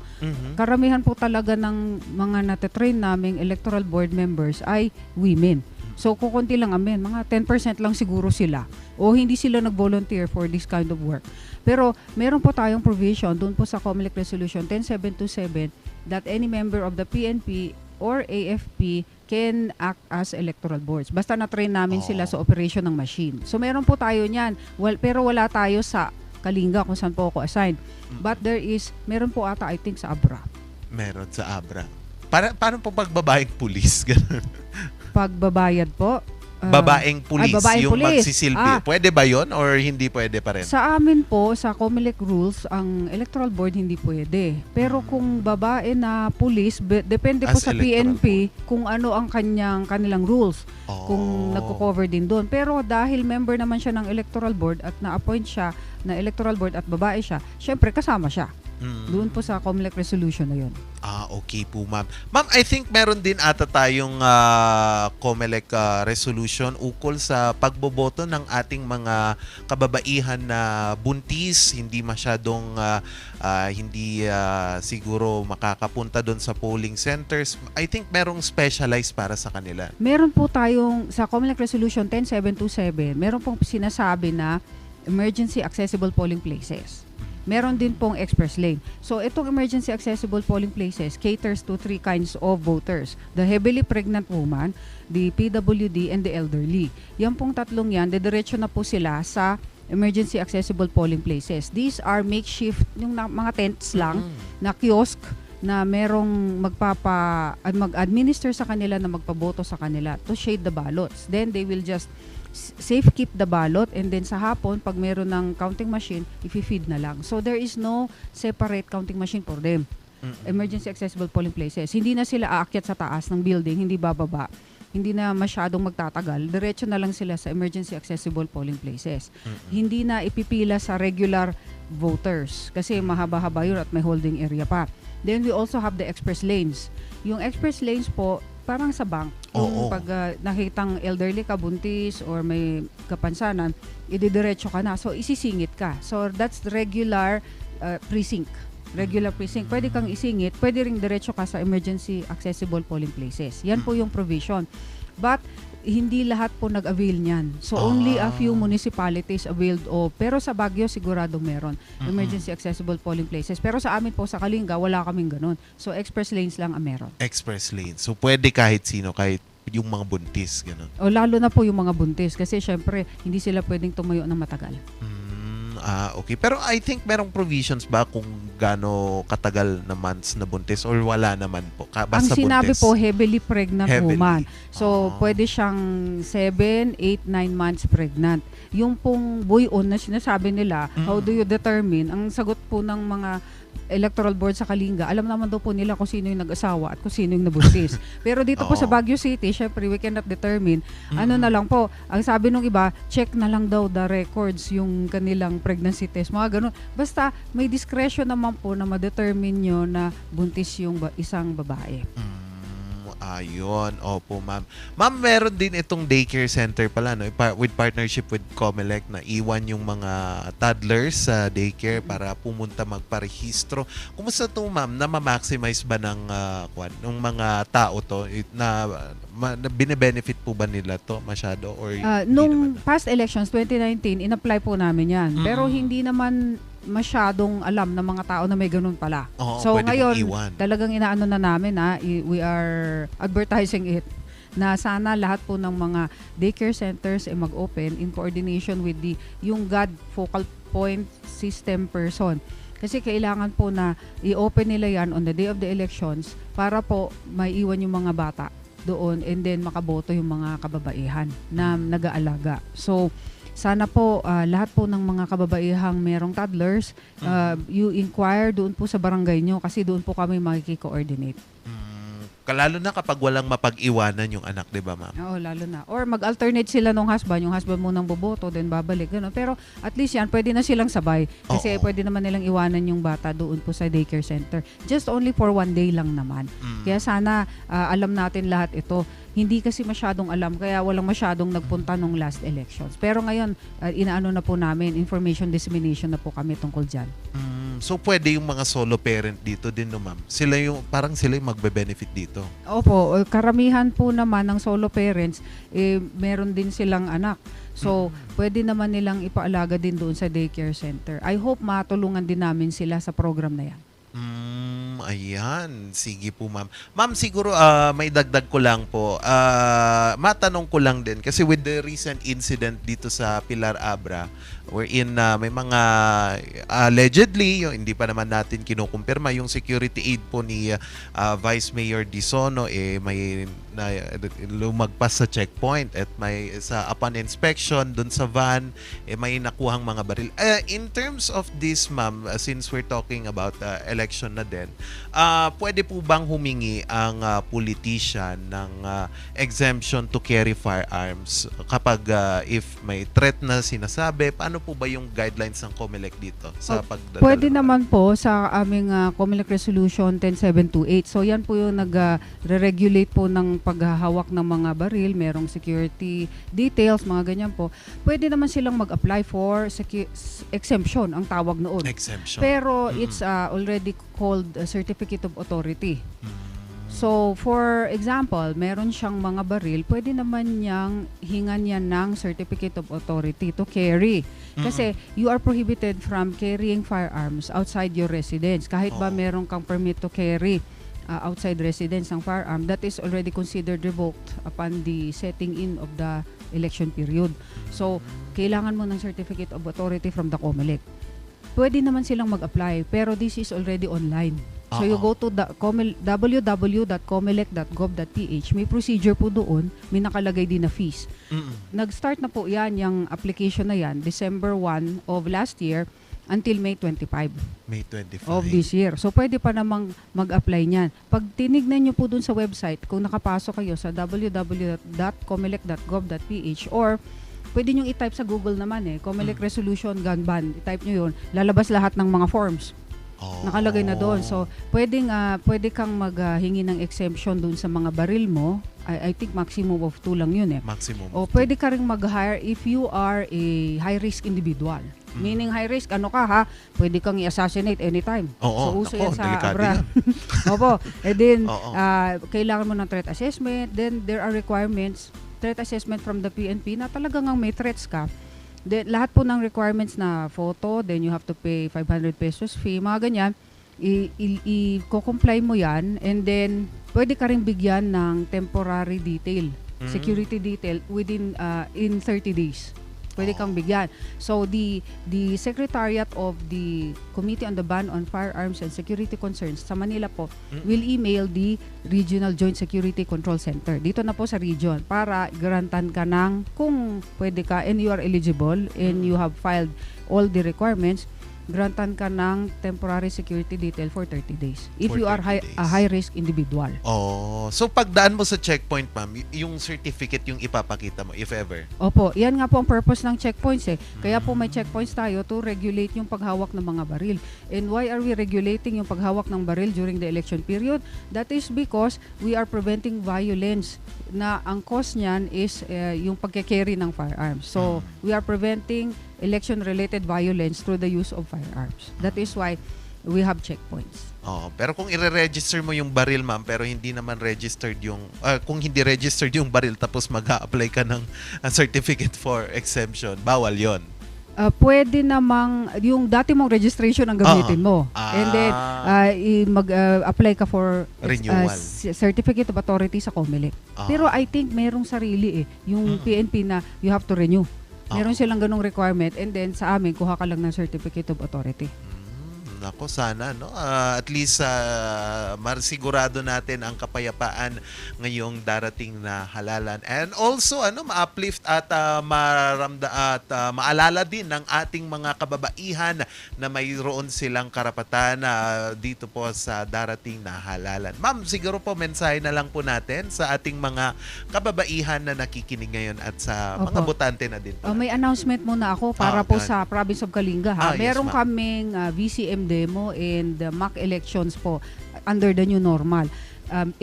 karamihan po talaga ng mga natatrain naming electoral board members ay women. So, kukunti lang mga 10% lang siguro sila. O hindi sila nag-volunteer for this kind of work. Pero, meron po tayong provision doon po sa COMELEC Resolution 10727 that any member of the PNP or AFP can act as electoral boards. Basta na-train namin sila sa operation ng machine. So, meron po tayo niyan. Pero wala tayo sa Kalinga kung saan po ako assigned. But meron po ata, I think, sa Abra. Meron sa Abra. Paano po pagbabayang pulis? Pagbabayad po? Babaeng pulis, yung pulis. magsisilbi. Pwede ba yon or hindi pwede pa rin? Sa amin po, sa COMELEC rules, ang electoral board hindi pwede. Pero kung babae na pulis, depende po sa PNP kung ano ang kanilang rules. Kung nagko-cover din doon. Pero dahil member naman siya ng electoral board at na-appoint siya na electoral board at babae siya, syempre kasama siya. Doon po sa COMELEC resolution na yun. Okay po, ma'am. Ma'am, I think meron din ata tayong COMELEC resolution ukol sa pagboboto ng ating mga kababaihan na buntis, hindi masyadong siguro makakapunta doon sa polling centers. I think merong specialized para sa kanila. Meron po tayong, sa COMELEC Resolution 10727, meron pong sinasabi na emergency accessible polling places. Meron din pong express lane. So, itong emergency accessible polling places caters to 3 kinds of voters. The heavily pregnant woman, the PWD, and the elderly. Yan pong tatlong yan, dediretso na po sila sa emergency accessible polling places. These are makeshift, yung mga tents lang, na kiosk, na merong mag-administer sa kanila na magpaboto sa kanila to shade the ballots. Then, they will just safe keep the ballot, and then sa hapon pag meron ng counting machine i-feed na lang. So there is no separate counting machine for them. Emergency accessible polling places. Hindi na sila aakyat sa taas ng building, hindi bababa. Hindi na masyadong magtatagal. Diretso na lang sila sa emergency accessible polling places. Hindi na ipipila sa regular voters kasi mahaba-haba yun at may holding area pa. Then we also have the express lanes. Yung express lanes po parang sa bank. Kung pag nakitang elderly ka, buntis, or may kapansanan, ididiretso ka na. So, isisingit ka. So, that's the regular precinct. Regular precinct. Pwede kang isingit, pwede ring diretso ka sa emergency accessible polling places. Yan po yung provision. But, hindi lahat po nag-avail niyan. So, only a few municipalities availed of. Pero sa Baguio, sigurado meron. Emergency accessible polling places. Pero sa amin po, sa Kalinga, wala kaming ganun. So, express lanes lang ang meron. Express lane. So, pwede kahit sino, kahit yung mga buntis, gano'n. O lalo na po yung mga buntis. Kasi, syempre, hindi sila pwedeng tumayo ng matagal. Okay. Pero I think merong provisions ba kung gaano katagal na months na buntis or wala naman po? Basta ang sinabi buntis. po, heavily pregnant woman. So, Ah. pwede siyang 7, 8, 9 months pregnant. Yung pong buy-on na sinasabi nila, how do you determine? Ang sagot po ng mga electoral board sa Kalinga, alam naman daw po nila kung sino yung nag-asawa at kung sino yung nabuntis. Pero dito po sa Baguio City, syempre we cannot determine. Ano na lang po, ang sabi nung iba, check na lang daw the records, yung kanilang pregnancy test, mga ganun. Basta may discretion naman po na ma-determine nyo na buntis yung isang babae. Ayun. Opo, ma'am. Ma'am, meron din itong daycare center pala, no? With partnership with COMELEC na iwan yung mga toddlers sa daycare para pumunta magparehistro. Kumusta to, ma'am? Na ma-maximize ba ng mga tao to? Na bine-benefit po ba nila to masyado? Or Nung past elections, 2019, in-apply po namin yan. Pero hindi naman masyadong alam ng mga tao na may ganun pala. So ngayon, talagang inaano na namin we are advertising it na sana lahat po ng mga daycare centers ay mag-open in coordination with yung GOD focal point system person. Kasi kailangan po na i-open nila yan on the day of the elections para po maiwan yung mga bata doon and then makaboto yung mga kababaihan na nag-aalaga. So, sana po lahat po ng mga kababaihang merong toddlers, you inquire doon po sa barangay nyo kasi doon po kami makiki-coordinate. Lalo na kapag walang mapag-iwanan yung anak, di ba, ma'am? Oo, lalo na. Or mag-alternate sila nung husband. Yung husband munang boboto, then babalik. Ganun. Pero at least yan, pwede na silang sabay. Kasi pwede naman nilang iwanan yung bata doon po sa daycare center. Just only for 1 day lang naman. Kaya sana alam natin lahat ito. Hindi kasi masyadong alam, kaya walang masyadong nagpunta nung last elections. Pero ngayon, inaano na po namin, information dissemination na po kami tungkol dyan. So, pwede yung mga solo parent dito din, no, ma'am? Parang sila yung magbe-benefit dito. Opo, karamihan po naman ng solo parents, meron din silang anak. So, pwede naman nilang ipaalaga din doon sa daycare center. I hope matulungan din namin sila sa program na yan. Ayan. Sige po, ma'am. Ma'am, siguro may dagdag ko lang po. Matanong ko lang din kasi with the recent incident dito sa Pilar Abra wherein may mga allegedly, hindi pa naman natin kinukumpirma, yung security aid po ni Vice Mayor Disono may lumagpas sa checkpoint at may upon inspection dun sa van may nakuhang mga baril. In terms of this, ma'am, since we're talking about election na din, pwede po bang humingi ang politician ng exemption to carry firearms kapag if may threat na sinasabi? Paano po ba yung guidelines ng COMELEC dito sa pagdadala? Pwede naman po sa aming COMELEC Resolution 10728. So yan po yung nag-regulate po ng paghahawak ng mga baril, merong security details, mga ganyan po. Pwede naman silang mag-apply for exemption, ang tawag noon. Exemption. Pero it's already called a certificate of authority. So, for example, meron siyang mga baril, pwede naman niyang hingan yan ng certificate of authority to carry. Kasi you are prohibited from carrying firearms outside your residence. Kahit ba meron kang permit to carry outside residence ng firearm, that is already considered revoked upon the setting in of the election period. So, kailangan mo ng certificate of authority from the COMELEC. Pwede naman silang mag-apply, pero this is already online. So you go to the www.comelec.gov.ph. May procedure po doon, may nakalagay din na fees. Nag-start na po yan, yung application na yan, December 1 of last year until May 25. May 25. Of this year. So pwede pa namang mag-apply niyan. Pag tinignan nyo po doon sa website, kung nakapasok kayo sa www.comelec.gov.ph or pwede nyo i-type sa Google naman COMELEC Resolution Gun Ban. I-type nyo yun, lalabas lahat ng mga forms. Nakalagay na doon. So, pwede kang maghingi ng exemption doon sa mga baril mo. I think maximum of 2 lang yun Maximum. O pwede ka rin mag-hire if you are a high-risk individual. Meaning high risk, pwede kang i-assassinate anytime. So, uso yan sa Abra. Opo. And then, kailangan mo ng threat assessment. Then, there are requirements, threat assessment from the PNP na talagang may threats ka. Then, lahat po ng requirements na photo, then you have to pay 500 pesos fee, mga ganyan, i-comply mo yan, and then pwede ka rin bigyan ng temporary detail, security detail within in 30 days. Pwede kang bigyan. So, the Secretariat of the Committee on the Ban on Firearms and Security Concerns sa Manila po will email the Regional Joint Security Control Center. Dito na po sa region para grantan ka ng kung pwede ka and you are eligible and you have filed all the requirements, grantan ka ng temporary security detail for 30 days. If you are a high-risk individual. So pagdaan mo sa checkpoint, ma'am, yung certificate yung ipapakita mo, if ever? Opo, yan nga po ang purpose ng checkpoints Kaya po may checkpoints tayo to regulate yung paghawak ng mga baril. And why are we regulating yung paghawak ng baril during the election period? That is because we are preventing violence na ang cause niyan is yung pagke-carry ng firearms. So, we are preventing election-related violence through the use of firearms. That is why we have checkpoints. Pero kung i-register mo yung baril, ma'am, pero hindi naman registered yung kung hindi registered yung baril tapos mag-a-apply ka ng certificate for exemption, bawal 'yon. Pwede namang yung dati mong registration ang gamitin mo. And then mag-apply ka for renewal. Certificate of authority sa COMELEC. Pero I think merong sarili yung PNP na you have to renew. Meron silang ganung requirement, and then sa amin kuha ka lang ng certificate of authority. Nako, sana at least masigurado natin ang kapayapaan ngayong darating na halalan, and also ma-uplift at maalala din ng ating mga kababaihan na mayroon silang karapatan dito po sa darating na halalan. Ma'am, siguro po mensahe na lang po natin sa ating mga kababaihan na nakikinig ngayon at sa mga botante na din po. May announcement muna ako para po sa province of Kalinga Meron kaming VCM demo and mock elections po under the new normal.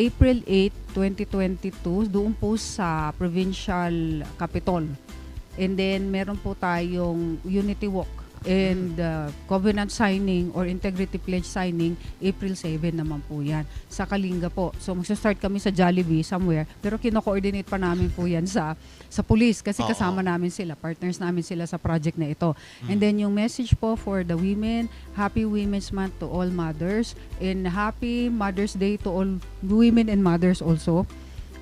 April 8, 2022, doon po sa provincial capital. And then meron po tayong unity walk and covenant signing or integrity pledge signing April 7 naman po yan sa Kalinga po. So magsa-start kami sa Jollibee somewhere, pero kino-coordinate pa namin po yan sa police kasi kasama namin sila, partners namin sila sa project na ito. And then yung message po for the women, Happy Women's Month to all mothers and Happy Mother's Day to all women and mothers also.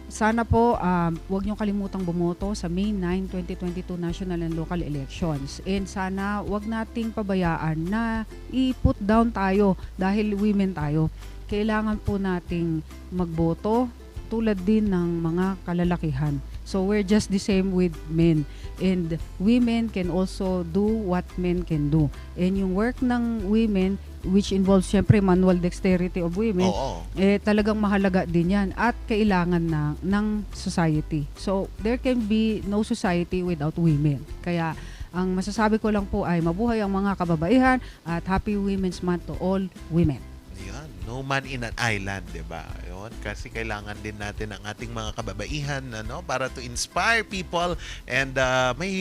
Sana po, huwag niyong kalimutang bumoto sa May 9, 2022 national and local elections. And sana huwag nating pabayaan na i-put down tayo dahil women tayo. Kailangan po nating magboto tulad din ng mga kalalakihan. So we're just the same with men. And women can also do what men can do. And yung work ng women, which involves syempre manual dexterity of women, Oo. talagang mahalaga din yan at kailangan ng society. So there can be no society without women. Kaya ang masasabi ko lang po ay mabuhay ang mga kababaihan at Happy Women's Month to all women. Yan, no man in an island, 'di ba? Yun, kasi kailangan din natin ang ating mga kababaihan para to inspire people and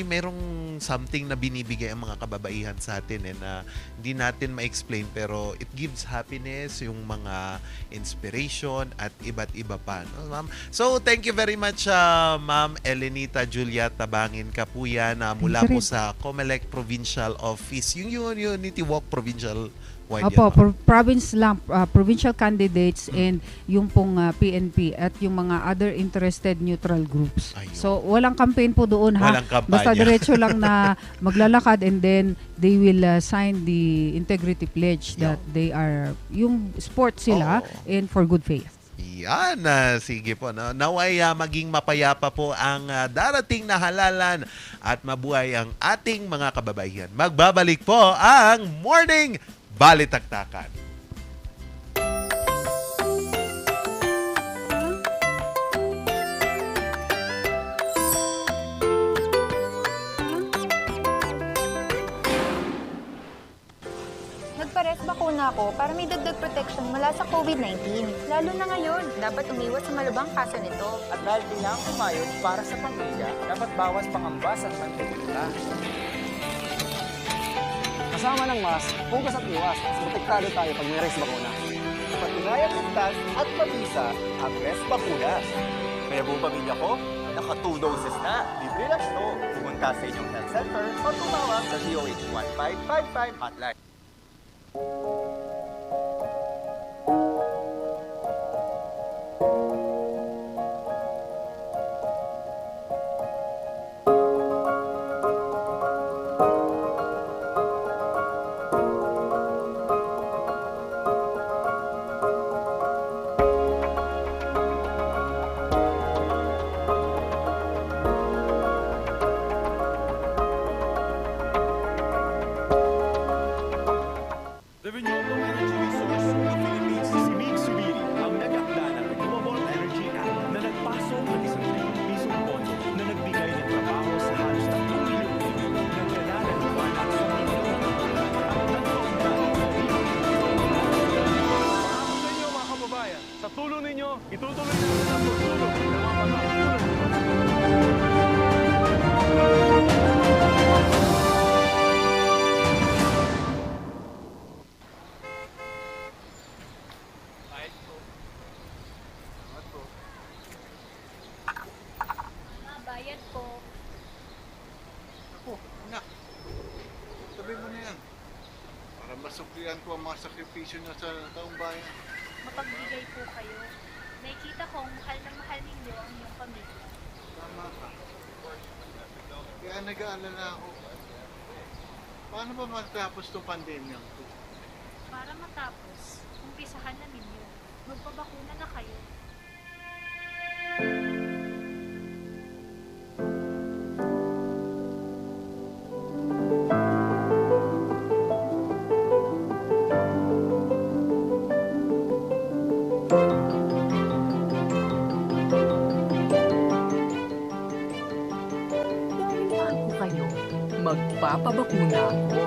merong something na binibigay ang mga kababaihan sa atin and hindi natin ma-explain pero it gives happiness, yung mga inspiration at iba't iba pa, no, ma'am? So, thank you very much, Ma'am Elenita Julia Tabangin Kapuyan mula po sa COMELEC Provincial Office, yung Unity Walk Provincial wide. Opo, province lang, provincial candidates and yung pong PNP at yung mga other interested neutral groups. Ayun. So, walang campaign po doon ha. Walang kampanya. Basta diretso lang na maglalakad and then they will sign the integrity pledge that they are, yung sport sila and for good faith. Yan, sige po. No? Naway maging mapayapa po ang darating na halalan at mabuhay ang ating mga kababaihan. Magbabalik po ang Morning Balitaktakan. Nagpares bakuna ako para may dagdag protection mula sa COVID-19. Lalo na ngayon, dapat umiwas sa malubang kaso nito. At dahil kailangan kumayod para sa pamilya, dapat bawas pangambas at mantikita. Kasama ng mask, hugas at iwas, protektado tayo pag may res bakuna. Patunayang ligtas at mabisa ang res bakuna. Kaya buong pamilya ko, naka 2 doses na. Libre lang ito. Pumunta sa inyong health center o tumawag sa DOH 1555 hotline. The renewable energy resource of the Philippines. Si Mig Subiri ang nag-akda ng Renewable Energy Act na nagpasok ng 1 trilyon pisong pondo na nagbigay ng trabaho sa halos 3 milyong Pilipino na nananaliwanag sa Mindanao at nagpaundan sa Pangako sa inyo mga kababayan, sa tulong ninyo, itutuloy natin ang pagtulong ng mga pagkakatulong. Bayad po. Ako, anak. Tabi mo na yan. Para masuklian ko ang mga sakripisyo niya sa taong bayan. Mapagbigay po kayo. Nakikita kong mahal na mahal ninyo ang iyong pamilya. Tama ka. Kaya nag-aalala ako. Paano ba matapos itong pandemya? Para matapos, umpisahan na ninyo. Magpabakuna na kayo. Dahil ko kayo, magpapabakuna ako.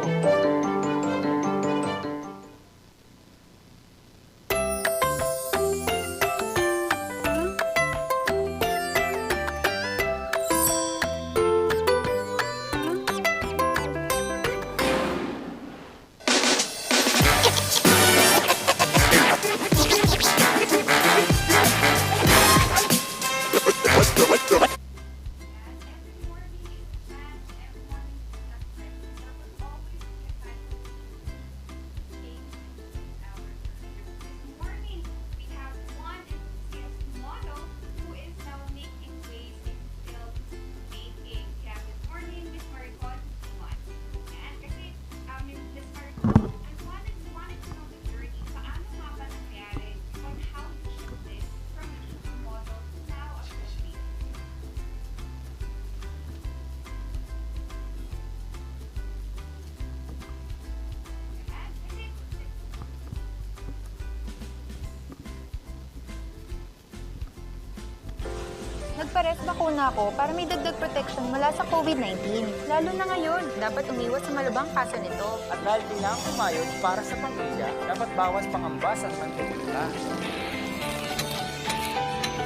Nagpares bakuna ako para may dagdag protection mula sa COVID-19. Lalo na ngayon, dapat umiwas sa malabang kaso nito. At dahil kailangan kumayod para sa pamilya, dapat bawas pangambas at mantika.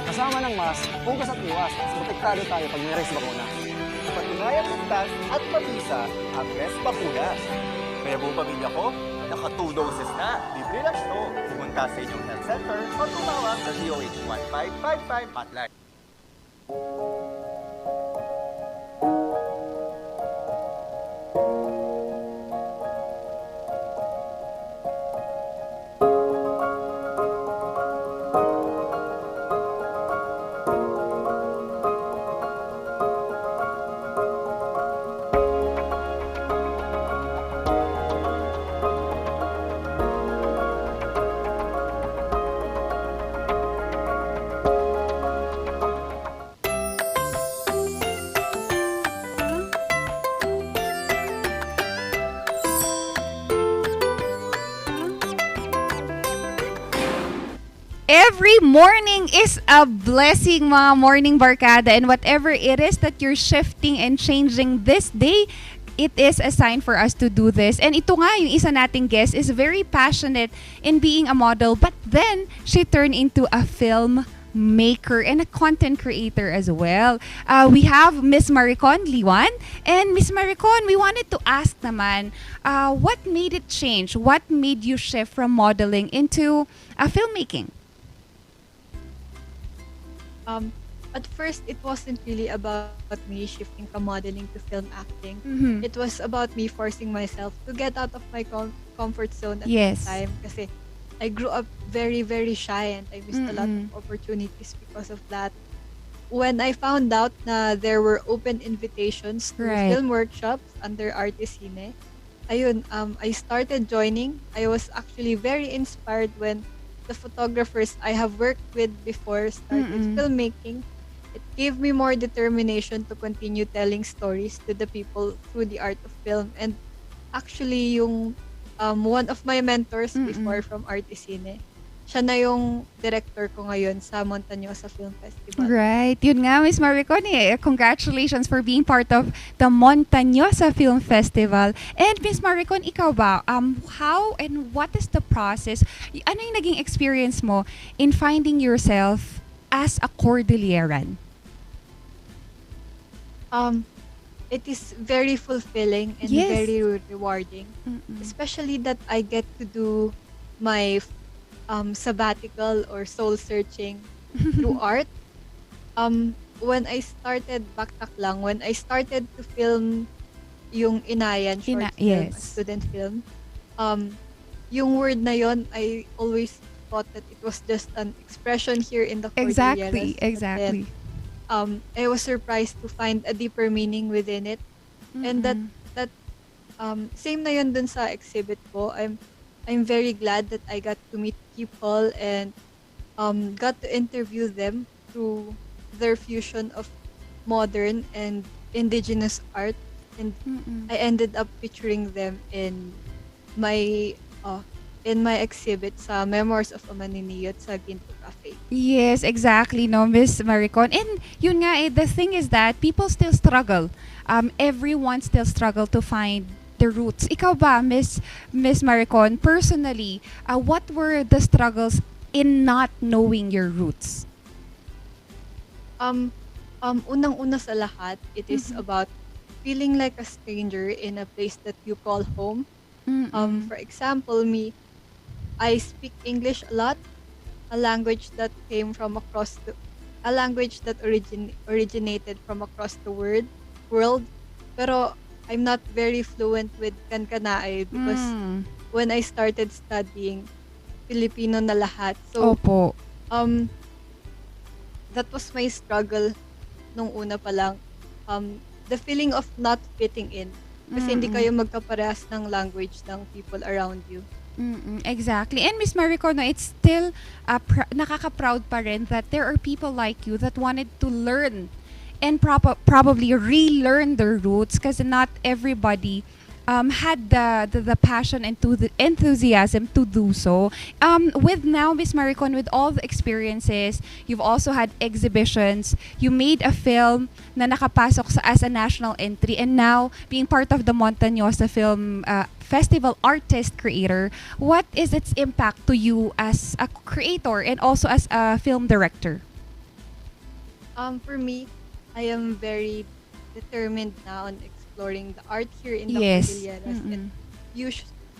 Kasama ng mask, hugas at iwas, mas protektado tayo pag may res bakuna. Patunayang ligtas at mabisa ang Res Bakuna. Kaya buong pamilya ko, naka 2 doses na. Libre lang ito. Pumunta sa inyong health center o tumawag sa DOH 1555 hotline. Every morning is a blessing, mga morning barkada. And whatever it is that you're shifting and changing this day, it is a sign for us to do this. And ito nga, yung isa nating guest is very passionate in being a model. But then, she turned into a film maker and a content creator as well. We have Miss Maricon Liwan. And Miss Maricon, we wanted to ask naman, what made it change? What made you shift from modeling into filmmaking? At first, it wasn't really about me shifting from modeling to film acting. Mhm. It was about me forcing myself to get out of my comfort zone at Yes. the time. Kasi I grew up very, very shy and I missed a lot Mm-mm. of opportunities because of that. When I found out na there were open invitations to Right. film workshops under Artesine, ayun, I started joining. I was actually very inspired when the photographers I have worked with before started Mm-mm. filmmaking. It gave me more determination to continue telling stories to the people through the art of film. And actually, yung one of my mentors Mm-mm. before from Artesine, siya na yung director ko ngayon sa Montañosa Film Festival. Right. Yun nga, Miss Maricon, congratulations for being part of the Montañosa Film Festival. And Miss Maricon, ikaw ba, how and what is the process? Ano yung naging experience mo in finding yourself as a Cordilleran? It is very fulfilling and Yes. very rewarding. Especially that I get to do my sabbatical or soul searching through art. When I started Baktak Lang, when I started to film yung Inayan short film, a yes. student film, yung word na yon, I always thought that it was just an expression here in the Exactly, Cordilleras. But then, exactly. I was surprised to find a deeper meaning within it. And that same na yun dun sa exhibit ko. I'm very glad that I got to meet people and got to interview them through their fusion of modern and indigenous art, and I ended up featuring them in my exhibit sa Memoirs of a Maniniyot sa Ginto Cafe. Yes, exactly, no, Miss Maricon. And yun nga, the thing is that people still struggle. Everyone still struggle to find the roots. Ikaw ba, Miss Maricon, personally, what were the struggles in not knowing your roots? Unang-una sa lahat, it is about feeling like a stranger in a place that you call home. For example, I speak English a lot, a language that came from across a language that originated from across the world. Pero I'm not very fluent with Kankanaey because when I started studying, Filipino na lahat. So, Opo. that was my struggle nung una pa lang. The feeling of not fitting in. Kasi hindi kayo magkaparehas ng language ng people around you. Exactly. And Miss Maricon, it's still nakaka-proud pa rin that there are people like you that wanted to learn and probably relearn their roots, kasi not everybody had the passion and to the enthusiasm to do so. With now, Miss Maricon, with all the experiences, you've also had exhibitions, you made a film na nakapasok as a national entry, and now being part of the Montañosa Film Festival artist creator, what is its impact to you as a creator and also as a film director? For me, I am very determined now on exploring the art here in the Yes. Cordilleras and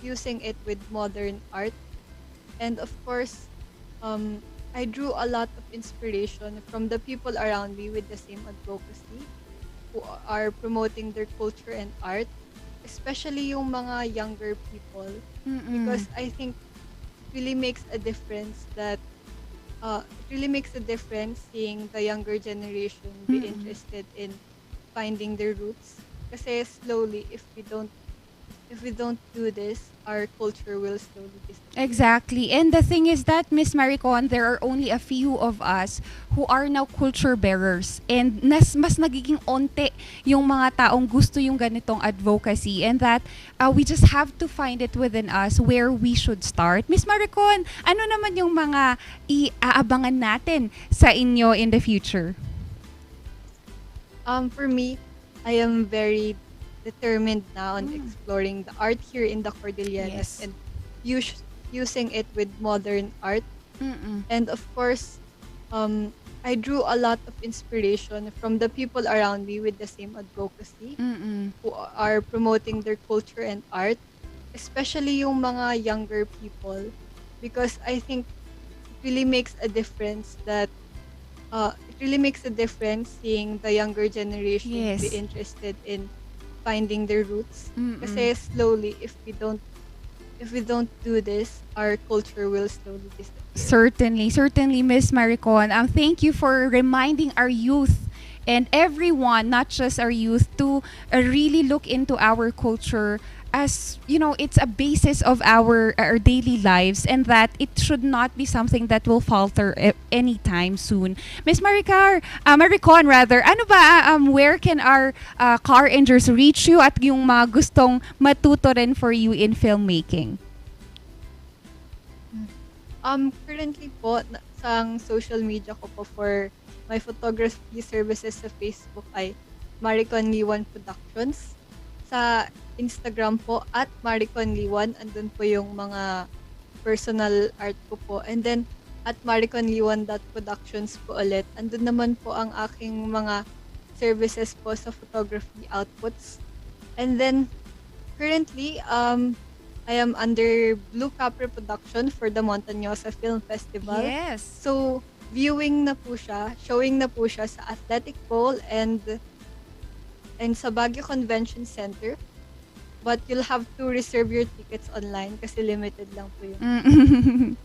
using it with modern art. And of course, I drew a lot of inspiration from the people around me with the same advocacy who are promoting their culture and art, especially yung mga younger people, because I think it really makes a difference that seeing the younger generation be interested in finding their roots. Kasi slowly, if we don't do this, our culture will slowly disappear. Exactly. And the thing is that, Miss Maricon, there are only a few of us who are now culture bearers. And mas nagiging onte yung mga taong gusto yung ganitong advocacy. And that we just have to find it within us where we should start. Miss Maricon, ano naman yung mga iaabangan natin sa inyo in the future? For me, I am very determined now on exploring the art here in the Cordilleras and using it with modern art. And of course, I drew a lot of inspiration from the people around me with the same advocacy who are promoting their culture and art, especially yung mga younger people, because I think it really makes a difference that seeing the younger generation be interested in finding their roots. Kasi slowly, if we don't do this, our culture will slowly disappear. Certainly, Miss Maricon. Thank you for reminding our youth and everyone, not just our youth, to really look into our culture as, you know, it's a basis of our daily lives, and that it should not be something that will falter anytime soon. Miss Maricon, ano ba, where can our car rangers reach you at yung mga gustong matuto rin for you in filmmaking? Currently po, sa social media ko po for my photography services sa Facebook ay Maricon Liwan Productions. Sa Instagram po, at Maricon Liwan, andun po yung mga personal art ko po. And then, at mariconliwan.productions po ulit, andun naman po ang aking mga services po sa photography outputs. And then, currently, I am under Blue Capra Production for the Montañosa Film Festival. Yes. So, showing na po siya sa Athletic Bowl and sa Baguio Convention Center. But you'll have to reserve your tickets online kasi limited lang po yun.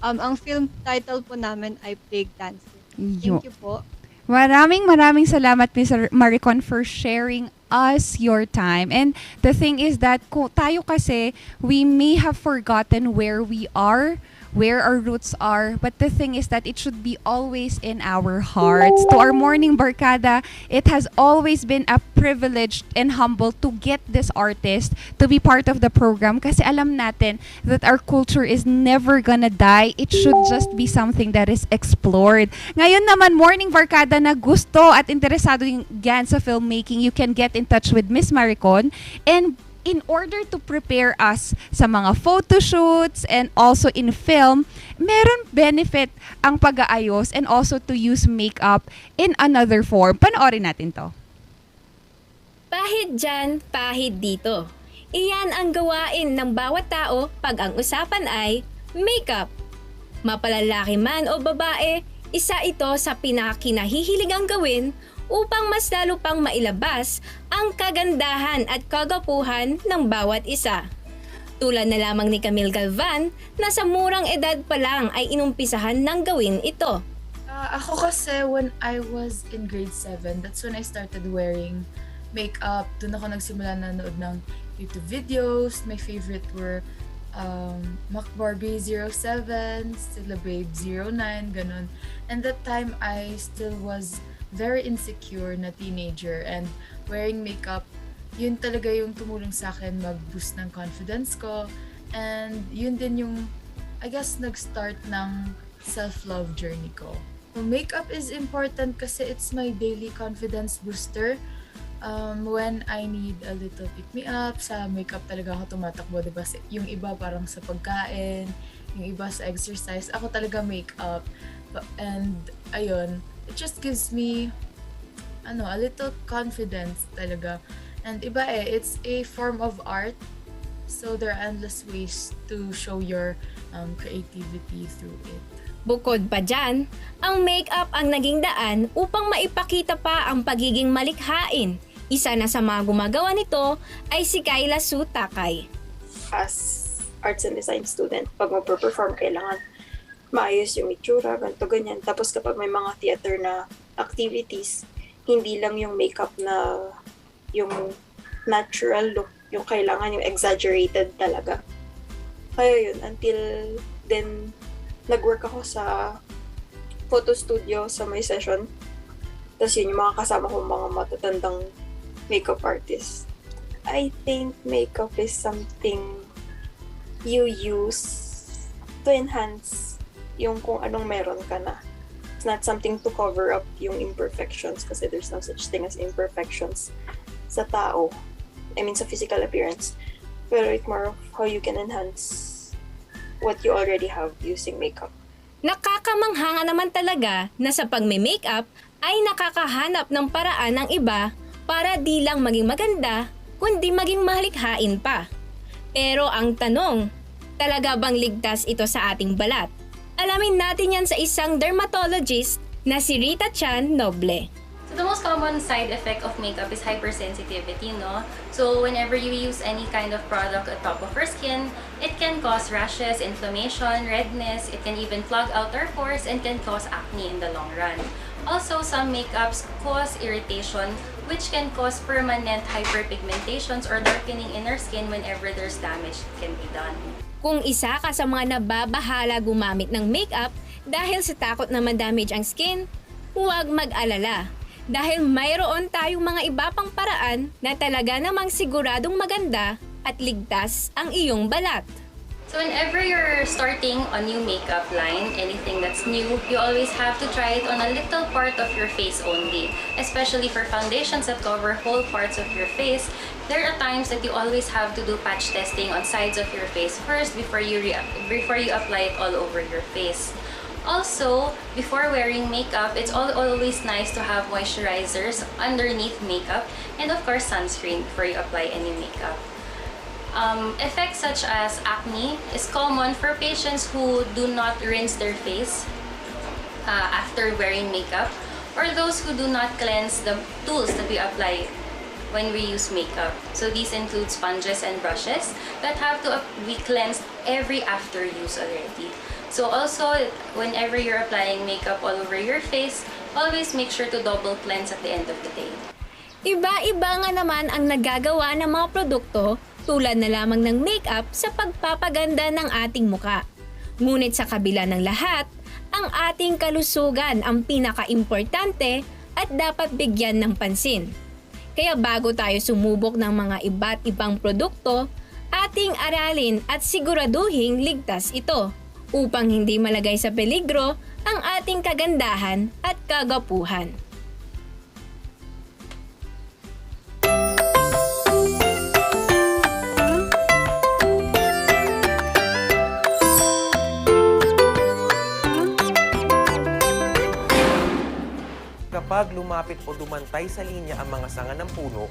Ang film title po namin ay Plague Dancer. Thank you po. Maraming salamat, Ms. Maricon, for sharing us your time. And the thing is that tayo kasi, we may have forgotten where we are, where our roots are, but the thing is that it should be always in our hearts. To our morning barkada, it has always been a privilege and humble to get this artist to be part of the program kasi alam natin that our culture is never gonna die. It should just be something that is explored. Ngayon naman, morning barkada na gusto at interesado yan sa filmmaking, you can get in touch with Miss Maricon, and in order to prepare us sa mga photo shoots and also in film, meron benefit ang pag-aayos and also to use makeup in another form. Panoorin natin to. Pahid dyan, pahid dito. Iyan ang gawain ng bawat tao pag ang usapan ay makeup. Mapalalaki man o babae, isa ito sa pinakinahihiligang gawin upang mas lalo pang mailabas ang kagandahan at kagapuhan ng bawat isa. Tulad na lamang ni Camille Galvan na sa murang edad pa lang ay inumpisahan ng gawin ito. Ako kasi when I was in grade 7, that's when I started wearing makeup. Doon ako nagsimula nanood ng YouTube videos. My favorite were Macbarbie 07, Stila Babe 09, ganun. And that time I still was very insecure na teenager, and wearing makeup yun talaga yung tumulong sa akin mag-boost ng confidence ko. And yun din yung, I guess, nag-start ng self-love journey ko. Makeup is important kasi it's my daily confidence booster. When I need a little pick-me-up, sa makeup talaga ako tumatakbo, diba? Yung iba parang sa pagkain, yung iba sa exercise, ako talaga makeup. And ayun, it just gives me a little confidence talaga. And iba it's a form of art. So there are endless ways to show your creativity through it. Bukod pa dyan, ang makeup ang naging daan upang maipakita pa ang pagiging malikhain. Isa na sa mga gumagawa nito ay si Kyla Sue Takay. As arts and design student, pag mag-perform, kailangan maayos yung itsura, ganito, ganyan. Tapos kapag may mga theater na activities, hindi lang yung makeup na yung natural look, yung kailangan yung exaggerated talaga. Kaya yun, until then, nag-work ako sa photo studio sa may session. Tapos yun, yung mga kasama ko, mga matatandang makeup artist. I think makeup is something you use to enhance yung kung anong meron ka na. It's not something to cover up yung imperfections kasi there's no such thing as imperfections sa tao. I mean, sa physical appearance. Pero it's more of how you can enhance what you already have using makeup. Nakakamangha naman talaga na sa pagme-makeup ay nakakahanap ng paraan ng iba para di lang maging maganda, kundi maging malikhain pa. Pero ang tanong, talaga bang ligtas ito sa ating balat? Alamin natin yan sa isang dermatologist na si Rita Chan Noble. So the most common side effect of makeup is hypersensitivity, no? So whenever you use any kind of product on top of our skin, it can cause rashes, inflammation, redness, it can even clog out our pores and can cause acne in the long run. Also, some makeups cause irritation, which can cause permanent hyperpigmentations or darkening in our skin whenever there's damage that can be done. Kung isa ka sa mga nababahala gumamit ng makeup dahil sa takot na ma-damage ang skin, huwag mag-alala. Dahil mayroon tayong mga iba pang paraan na talaga namang siguradong maganda at ligtas ang iyong balat. So whenever you're starting a new makeup line, anything that's new, you always have to try it on a little part of your face only. Especially for foundations that cover whole parts of your face, there are times that you always have to do patch testing on sides of your face first before you apply it all over your face. Also, before wearing makeup, it's always nice to have moisturizers underneath makeup and of course sunscreen before you apply any makeup. Effects such as acne is common for patients who do not rinse their face after wearing makeup, or those who do not cleanse the tools that we apply when we use makeup. So these include sponges and brushes that have to be cleansed every after use already. So also, whenever you're applying makeup all over your face, always make sure to double cleanse at the end of the day. Iba-iba nga naman ang nagagawa ng mga produkto tulad na lamang ng makeup sa pagpapaganda ng ating muka. Ngunit sa kabila ng lahat, ang ating kalusugan ang pinaka-importante at dapat bigyan ng pansin. Kaya bago tayo sumubok ng mga iba't ibang produkto, ating aralin at siguraduhing ligtas ito upang hindi malagay sa peligro ang ating kagandahan at kagapuhan. Kapag lumapit o dumantay sa linya ang mga sanga ng puno,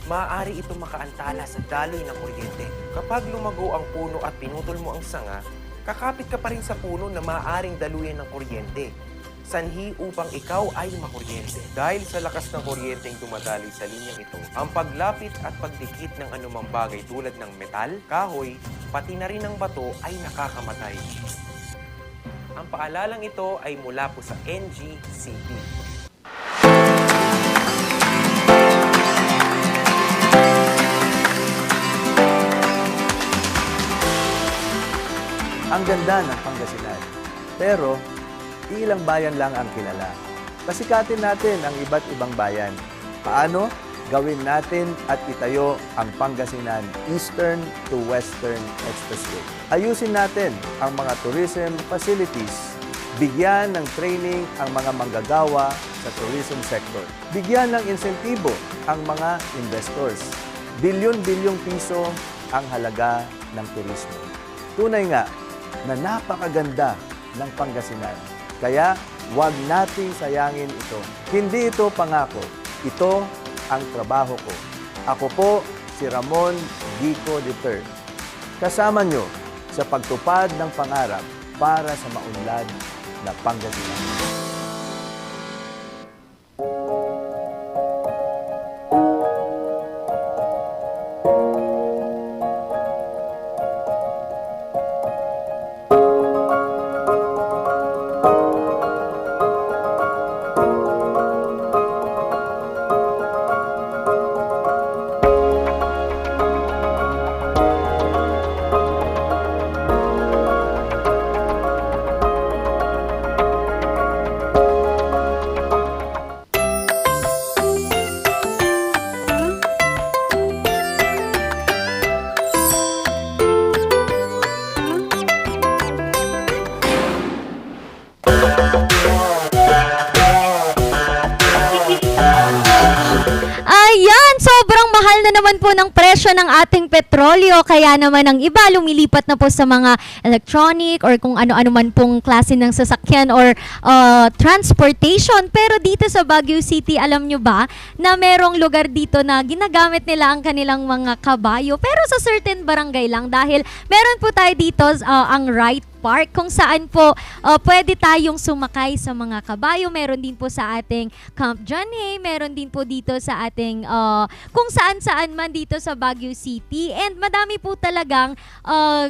maaari ito makaantala sa daloy ng kuryente. Kapag lumago ang puno at pinutol mo ang sanga, kakapit ka pa rin sa puno na maaaring daluyan ng kuryente. Sanhi upang ikaw ay makuryente. Dahil sa lakas ng kuryenteng dumadaloy sa linyang ito, ang paglapit at pagdikit ng anumang bagay tulad ng metal, kahoy, pati na rin ng bato ay nakakamatay. Ang paalalang ito ay mula po sa NGCP. Ang ganda ng Pangasinan. Pero, ilang bayan lang ang kilala. Pasikatin natin ang iba't ibang bayan. Paano? gawin natin at itayo ang Pangasinan Eastern to Western Expressway. Ayusin natin ang mga tourism facilities. Bigyan ng training ang mga manggagawa sa tourism sector. Bigyan ng insentibo ang mga investors. Bilyon-bilyong piso ang halaga ng turismo. Tunay nga na napakaganda ng Pangasinan. Kaya huwag nating sayangin ito. Hindi ito pangako. Ito ang trabaho ko. Ako po si Ramon Gico III. Kasama nyo sa pagtupad ng pangarap para sa maunlad na Pangasinan. Ayan, sobrang mahal na naman po ng presyo ng ating petrolyo. Kaya naman ang iba lumilipat na po sa mga electronic or kung ano-ano man pong klase ng sasakyan or transportation. Pero dito sa Baguio City, alam nyo ba na merong lugar dito na ginagamit nila ang kanilang mga kabayo? Pero sa certain barangay lang dahil meron po tayo dito ang Right Park kung saan po pwede tayong sumakay sa mga kabayo. Meron din po sa ating Camp John Hay, meron din po dito sa ating kung saan-saan man dito sa Baguio City. And madami po talagang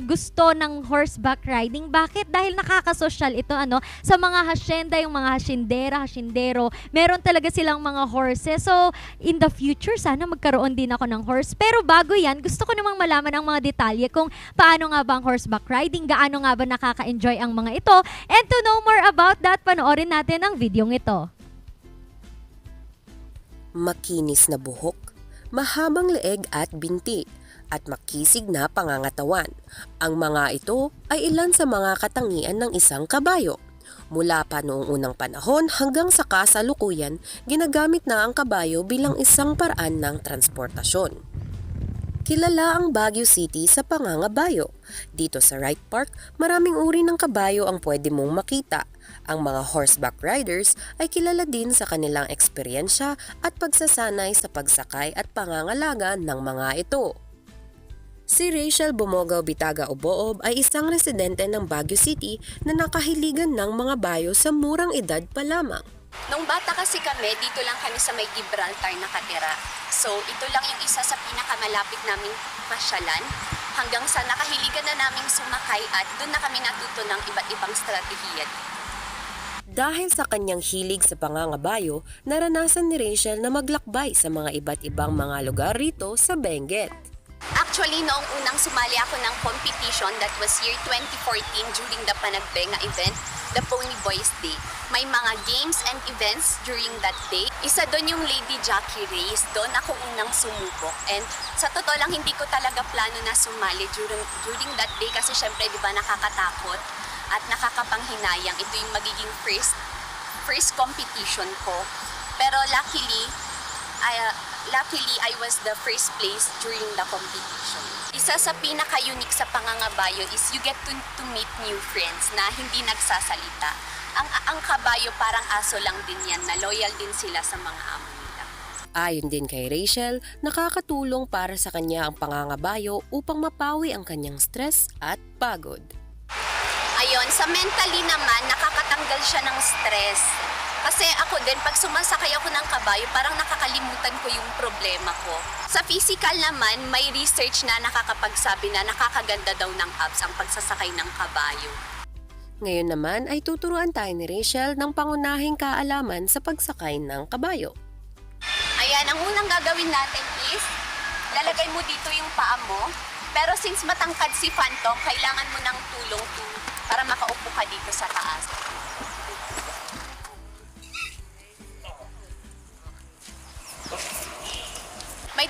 gusto ng horseback riding. Bakit? Dahil nakakasosyal ito sa mga hacienda, yung mga haciendero, meron talaga silang mga horses. So, in the future, sana magkaroon din ako ng horse. Pero bago yan, gusto ko namang malaman ang mga detalye kung paano nga ba ang horseback riding, gaano nga ba nakaka-enjoy ang mga ito. And to know more about that, panoorin natin ang videong ito. Makinis na buhok, mahabang leeg at binti, at makisig na pangangatawan. Ang mga ito ay ilan sa mga katangian ng isang kabayo. Mula pa noong unang panahon hanggang sa kasalukuyan, ginagamit na ang kabayo bilang isang paraan ng transportasyon. Kilala ang Baguio City sa pangangabayo. Dito sa Right Park, maraming uri ng kabayo ang pwede mong makita. Ang mga horseback riders ay kilala din sa kanilang eksperyensya at pagsasanay sa pagsakay at pangangalaga ng mga ito. Si Rachel Bumogaw Bitaga Oboob ay isang residente ng Baguio City na nakahiligan ng mga bayo sa murang edad pa lamang. Nung bata kasi kami, dito lang kami sa may Gibraltar nakatira. So, ito lang yung isa sa pinakamalapit naming pasyalan hanggang sa nakahiligan na naming sumakay at doon na kami natuto ng iba't ibang strategiya. Dahil sa kanyang hilig sa pangangabayo, naranasan ni Rachel na maglakbay sa mga iba't ibang mga lugar rito sa Benguet. Actually, noong unang sumali ako ng competition, that was year 2014 during the Panagbenga event, the Pony Boys Day. May mga games and events during that day. Isa doon yung Lady Jockey Race. Doon ako unang sumubok. And sa totoo lang, hindi ko talaga plano na sumali during that day kasi syempre, di ba, nakakatakot at nakakapanghinayang. Ito yung magiging first competition ko. Pero luckily, I was the first place during the competition. Isa sa pinaka-unique sa pangangabayo is you get to meet new friends na hindi nagsasalita. Ang kabayo parang aso lang din yan, na loyal din sila sa mga amo nila. Ayon din kay Rachel, nakakatulong para sa kanya ang pangangabayo upang mapawi ang kanyang stress at pagod. Ayun, sa mentally naman, nakakatanggal siya ng stress. Kasi ako din, pag sumasakay ako ng kabayo, parang nakakalimutan ko yung problema ko. Sa physical naman, may research na nakakapagsabi na nakakaganda daw ng abs ang pagsasakay ng kabayo. Ngayon naman ay tuturuan tayo ni Rachel ng pangunahing kaalaman sa pagsakay ng kabayo. Ayan, ang unang gagawin natin is, lalagay mo dito yung paa mo. Pero since matangkad si Phantom, kailangan mo ng tulong para makaupo ka dito sa taas.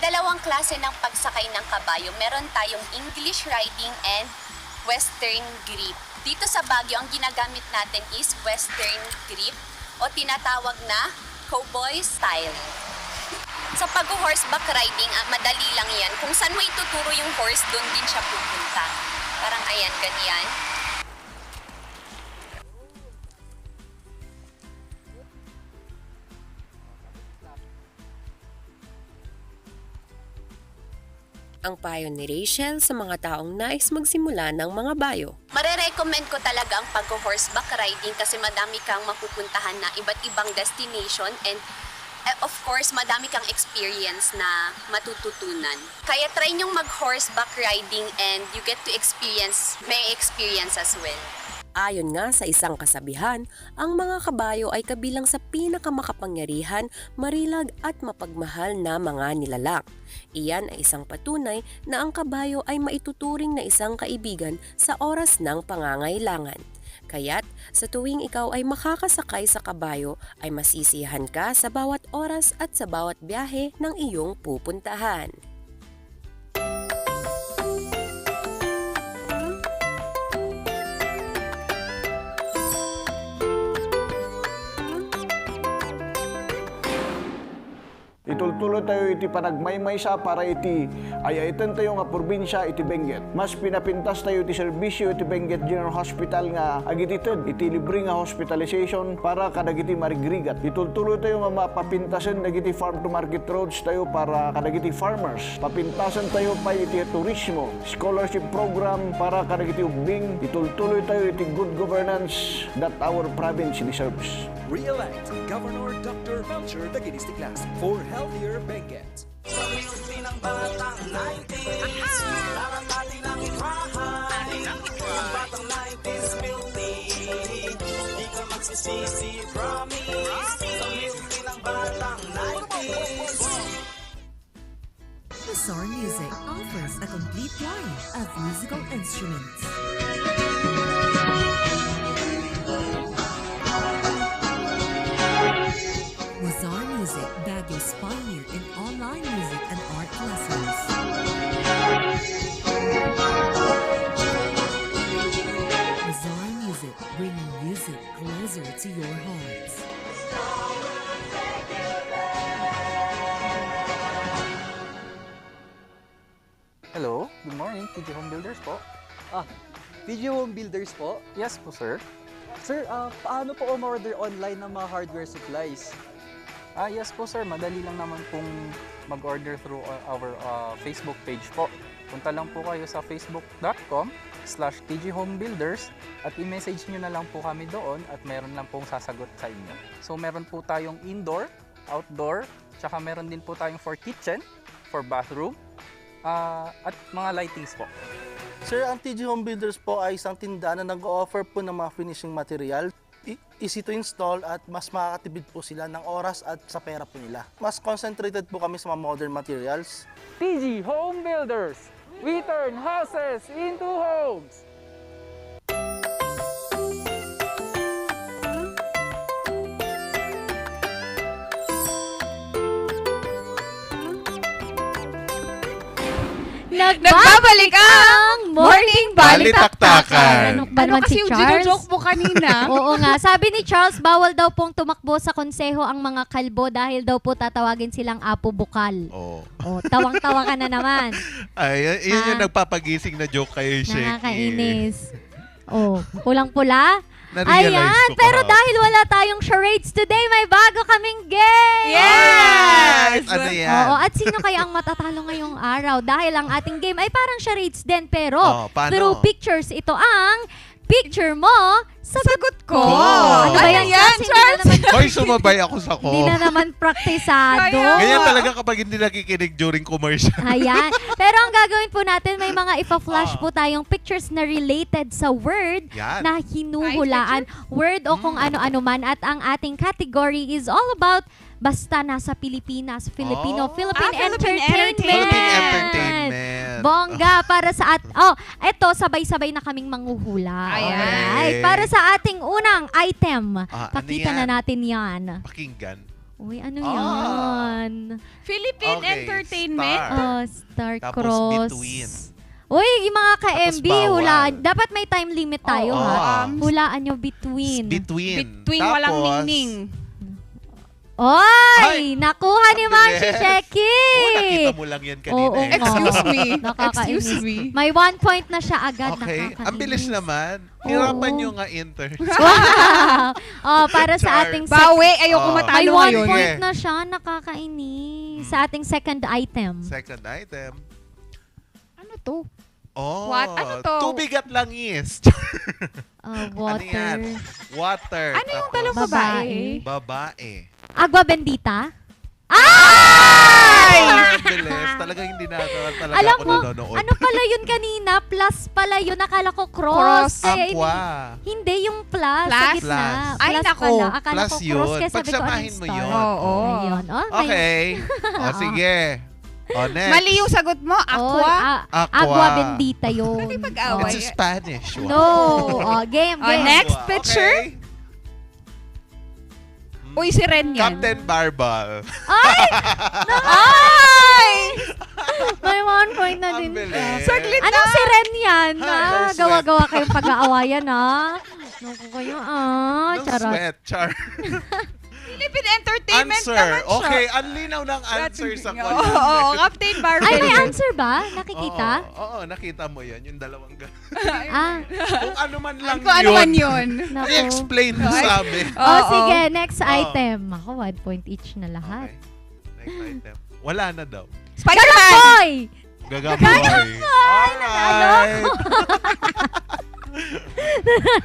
dalawang klase ng pagsakay ng kabayo. Meron tayong English riding and Western grip. Dito sa Baguio, ang ginagamit natin is Western grip o tinatawag na cowboy style. Sa pag-horseback riding, madali lang yan. Kung saan mo ituturo yung horse, doon din siya pupunta. Parang ayan, ganyan. Ang payo ni Rachel sa mga taong nais magsimula ng mga bayo. Marerecommend ko talaga ang pag-horseback riding kasi madami kang mapupuntahan na iba't ibang destination and of course, madami kang experience na matututunan. Kaya try nyong mag-horseback riding and you get to may experience as well. Ayon nga sa isang kasabihan, ang mga kabayo ay kabilang sa pinakamakapangyarihan, marilag at mapagmahal na mga nilalang. Iyan ay isang patunay na ang kabayo ay maituturing na isang kaibigan sa oras ng pangangailangan. Kaya't sa tuwing ikaw ay makakasakay sa kabayo ay masisiyahan ka sa bawat oras at sa bawat biyahe ng iyong pupuntahan. Itultulo tayo iti panagmaymaysa para iti ayaitan tayo nga probinsya iti Benguet. Mas pinapintas tayo iti serbisyo iti Benguet General Hospital nga agitited iti libre nga hospitalization para kadagiti marigrigat. Itultulo tayo nga mapapintasan dagiti farm to market roads tayo para kadagiti farmers. Papintasan tayo pa iti turismo, scholarship program para kadagiti ubing. Itultuloy tayo iti good governance that our province deserves. Re-elect Governor Dr. Belcher Daginistiklas for Healthier Benguet. Sa milky ng batang 90s, parang natin ang itrahan. Ang batang 90s milky, di ka magsisisi, promise. Sa milky ng batang 90s. Bazaar Music offers a complete line of musical instruments. Bazaar Music, Baguio's pioneer in online music and art lessons. Bazaar Music, bringing music closer to your hearts. Hello, good morning, TG Home Builders po. TG Home Builders po? Yes po, sir. Sir, paano po umorder online ng mga hardware supplies? Yes po, sir. Madali lang naman pong mag-order through our Facebook page po. Punta lang po kayo sa facebook.com/tghomebuilders at i-message nyo na lang po kami doon at meron lang pong sasagot sa inyo. So, meron po tayong indoor, outdoor, tsaka meron din po tayong for kitchen, for bathroom, at mga lightings po. Sir, ang TG Home Builders po ay isang tindahan na nag-o-offer po ng mga finishing material. Easy to install at mas makakatipid po sila ng oras at sa pera po nila. Mas concentrated po kami sa mga modern materials. TG Home Builders, we turn houses into homes! Nagbabalik ang Morning Balitaktakan. Ano kasi yung gino-joke mo kanina? Oo nga. Sabi ni Charles, bawal daw pong tumakbo sa konseho ang mga kalbo dahil daw po tatawagin silang apo bukal. Oh. Tawang-tawa ka na naman. Ay, yun yung nagpapagising na joke kayo, Sheki. Nakakainis. Pulang-pula. Na-realize Ayan, ko pero kahapon. dahil wala tayong charades today, may bago kaming game! Yes! Ano yan? Oo, at sino kaya ang matatalo ngayong araw? Dahil ang ating game ay parang charades din, pero paano? through pictures, ito ang picture mo, sagot ko. Ano ba yan, Charles? Hoy, sumabay ako sa ko. Hindi na naman praktisado. Ganyan talaga kapag hindi nakikinig during commercial. Ayan. Pero ang gagawin po natin, may mga ipa-flash po tayong pictures na related sa word Yan. na hinuhulaan. Word o kung ano-ano man. At ang ating category is all about basta nasa Pilipinas, Filipino, Philippine Entertainment. Philippine Entertainment. Bongga, para sa eto, sabay-sabay na kaming manghuhula. Ayan. Alright. Para sa ating unang item, ano pakita yan? na natin yan. Pakinggan. Uy, ano yan? Philippine Okay, Entertainment. Star Tapos Cross. between. Uy, yung mga ka-MB, bawal. hulaan. Dapat may time limit tayo, Oo. ha? Hulaan nyo between. Between. Tuwing walang ningning. Oy! Nakuha ni Ma'am si bilis. Sheki! Nakita mo lang yan kanina. Oo, eh. Excuse me. Nakakainis. Excuse me. May 1 point na siya agad. Okay. Nakakainis. Ang bilis naman. Hirapan Oo. nyo nga intern. Wow! Para sa Char. ating Bawi, ayoko Oh. matalo May 1 ngayon. point na siya. Nakakainis. Sa ating second item. Second item. Ano to? Oh, What? Ano to? Tubig at langis. Water. Ano yan? Water. Ano yung Tapos, dalawang babae? Babae. Agua Bendita? Ay! Ang bilis. Talagang hindi na talaga Alam ako mo, nanonood. ano pala yun kanina? Plus pala yun. Nakala ko cross. Cross. Kaya Aqua. hindi yung plus. Sa Plus? gitna. Plus. Ay, Plus nako. pala. Akala Plus ko cross. yun. Kaya sabi ko, Pagsamahin anong mo star? yun. Oo. Ayun. Oh, may- Okay. O, sige. O, next. Mali yung sagot mo. Aqua. Aqua. Agua Bendita yun. Hindi pag-away. It's a Spanish. Wow. No. Game. Next Aqua. picture. Okay. Uy, si Ren yan. Captain Barbal. Ay! Ay! May 1 point na Ang din. bilis. Saglit Anong si Ren yan? Ha, no sweat. Gawa-gawa kayong pag-aawayan, ha? Naku kayo, No charot. sweat, Char. Philippine Entertainment Answer. naman siya. Okay, ang linaw ng answer sa Oo, kanya. oo, Captain Barbell. Ay, may answer ba? Nakikita? Oo, nakita mo yan. Yung dalawang Ah. Kung ano man lang Kung ano man yun. Naku. I-explain mo sa amin. Oh, Oo. sige, next Oo. item. Ako, 1 point each na lahat. Okay. Next item. Wala na daw. Spider-Man! Boy! Gagaboy. Alright.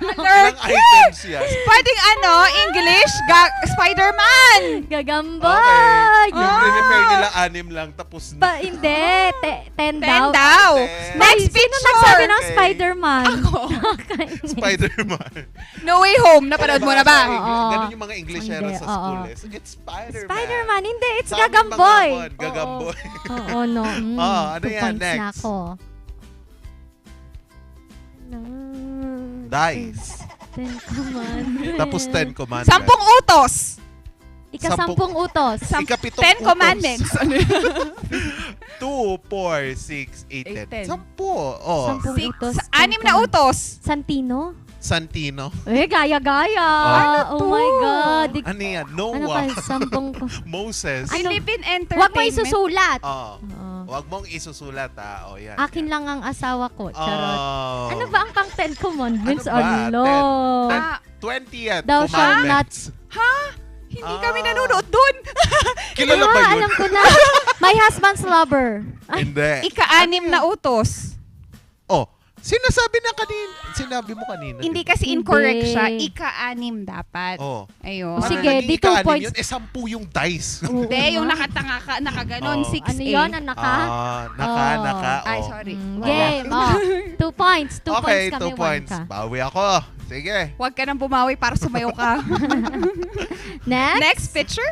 Ilang items yan? Pwedeng English, Spider-Man! Gagamboy! Yung prepare nila 6 lang tapos na. Hindi, 10 10 daw. daw. Next Sino picture. nagsabi ng Okay. Spider-Man? Spider-Man. No Way Home. Napanood mo na ba? Ganun yung mga Englishero Hindi, sa school. oo. It's Spider-Man. Spider-Man, hindi. It's Sa amin, Gagamboy. mga bon, Gagamboy. Oo, no. Ano 2 yan? points na Next. ako. Dice. 10 commandments. Tapos 10 commandments. 10 utos. Ika-10 utos. Ikapitong 10 utos. commandments. 2, 4, 6, 8, 10. 10. Oh. 10 utos. 6 na utos. Santino? Santino. Gaya-gaya. Ano Oh my God. Ano yan? Ano Noah. pa? 10 ko. Moses. Philippine Entertainment. Huwag mo isusulat. Oh. Huwag mong isusulat ha. O yan. Akin lang ang asawa ko. Charot. Oh. Ano ba ang pang 10 commandments? Ano ba? Ano? 20th Thou shalt not. commandments. Ha? Hindi kami nanonood dun. Kilala ba yun? Alam ko na. My husband's lover. Hindi. Ika-6 na utos. Oh, sinabi mo kanina. Hindi di ba? kasi incorrect Hindi. siya. Ika-6 dapat. Oh. Ayun. Sige, naging di 2 ika-anim points. Yun, 10 yung dice. Hindi, yung nakatanga ka, nakaganon, Oh. 6A. Ano yun? Ang naka? Naka. Ay, Oh. sorry. Game. 2 points. 2 Okay, points kami. 2 points. 1 ka. Bawi ako. Sige. Huwag ka nang bumawi para sumayo ka. Next? Next picture?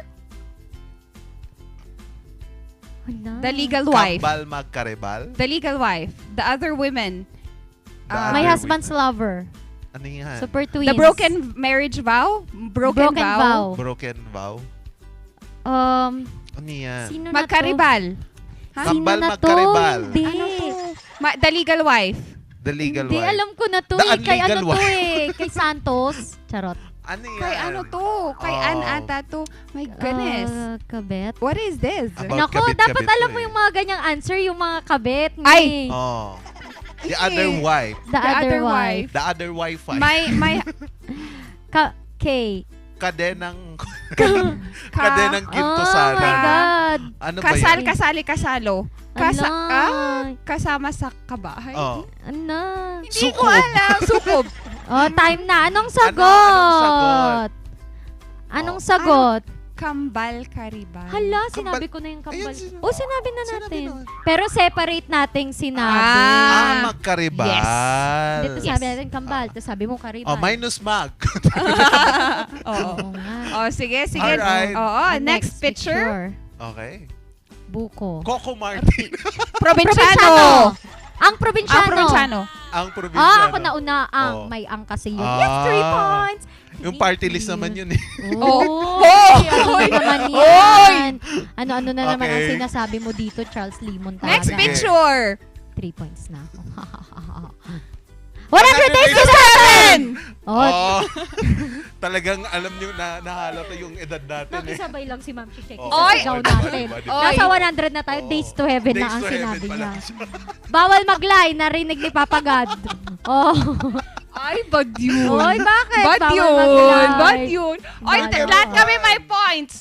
Wala. The legal wife. Kambal magkaribal. The legal wife. The other women. My husband's lover. Ano yan? Super twins. The broken marriage vow? Broken vow. Broken vow. Ano yan? Sino na to? Magkaribal. Kambal Sino na to? magkaribal. Hindi. The legal wife. The legal Hindi, wife. alam ko na to The eh. Kay unlegal ano to wife. eh. Kay Santos. Charot. Ano yan? Kay ano to? Kay Oh. Ann ata to. My goodness. Kabet. What is this? About Nako, kabit-kabit dapat to alam mo eh. yung mga ganyang answer, yung mga kabet. Ay! Oh. The other wife. The other wife. The other wife. My K. Kadenang Kadenang Oh ginto my sana. God. Ano ba Kasal, yan? kasali, kasalo. Ala. Kasama sa kabahay. Oh. Ano? Hindi ko alam. Sukob. Oh, time na. Anong Anong sagot? Anong sagot? Kambal karibal. Hala, sinabi ko na yung kambal. Ayan, Oh, sinabi na natin. Pero separate nating sinabi. Magkaribal. Dito sabi natin kambal. Tapos sabi mo karibal. Oh, minus mag. Oo. Oh, sige, sige. Alright. Oo, next picture. Okay. Buko. Coco Martin. Probinsyano. Ang probinsyano. Ang probinsyano. Ang probinsya. Ako nauna. Oh. May ang kasi yun. Yes, 3 points. Yung party list naman yun eh. Ano naman yan? Ano-ano na naman ang Okay. sinasabi mo dito, Charles Limon. Next Sige. picture. 3 points na ako. 100 days to 7! Oh. Talagang alam niyo na nahalata yung edad natin eh. Nakisabay lang si Ma'am Chichek. Oh. Oy! Natin. Oy! Nasa 100 na tayo. Days to heaven Days na ang to heaven sinabi pala. niya. Bawal mag-lie. Narinig ni Papa God. Oh. Ay, bad yun. Oy, bakit? Bad Bawal yun. mag-lie. Bad yun. Oy, Bawal. lahat kami may points.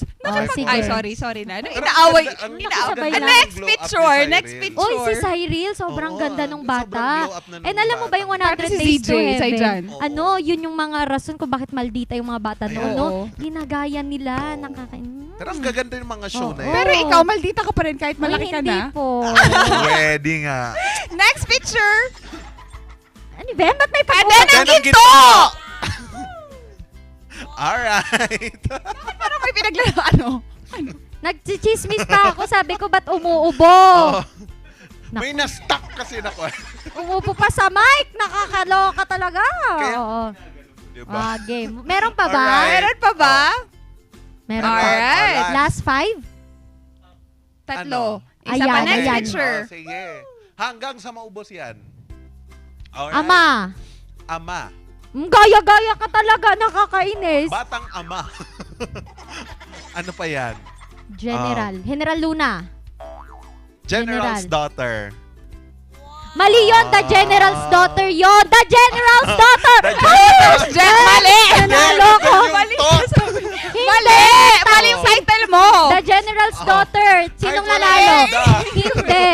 sige. Ay, sorry na. Inaaway. Nakasabay lang. Next picture. Next picture. Uy, si Cyril, sobrang ganda nung bata. glow up na nung And alam mo ba yung 100 Parang si days CJ, to si Jan. heaven? Ano, yun yung mga rason kung bakit maldita yung mga bata noon, no? Oo. Ginagaya nila, Pero ang gaganda yung mga show na yan. Pero ikaw, maldita ka pa rin kahit malaki ka hindi na. po. Pwede nga. Next picture. Ano ba? Ba't may Kaden ng ginto! Alright. Parang may pinaglaro. Ano? Nagchichismis pa ako. Sabi ko, ba't umuubo? Oh. May na-stuck kasi na ko. Umuubo pa sa mic. Nakakaloka talaga. Oo. Diba? Game. Meron pa ba? Alright. Meron pa ba? Meron pa. Alright. Last 5? Tatlo. Ano? Isa pa, next ayan. picture. Oh, sige. Hanggang sa maubos yan. Alright. Ama. Ama. Gaya-gaya ka talaga. Nakakainis. Batang ama. Ano pa yan? General. General Luna. General's daughter. Mali yun, the General's daughter yun. The General's daughter! The General's Mali! Nanalo ko. Mali! Hindi! Mali yung title mo! The General's daughter. Sinong Ay, nanalo? wala. Hindi.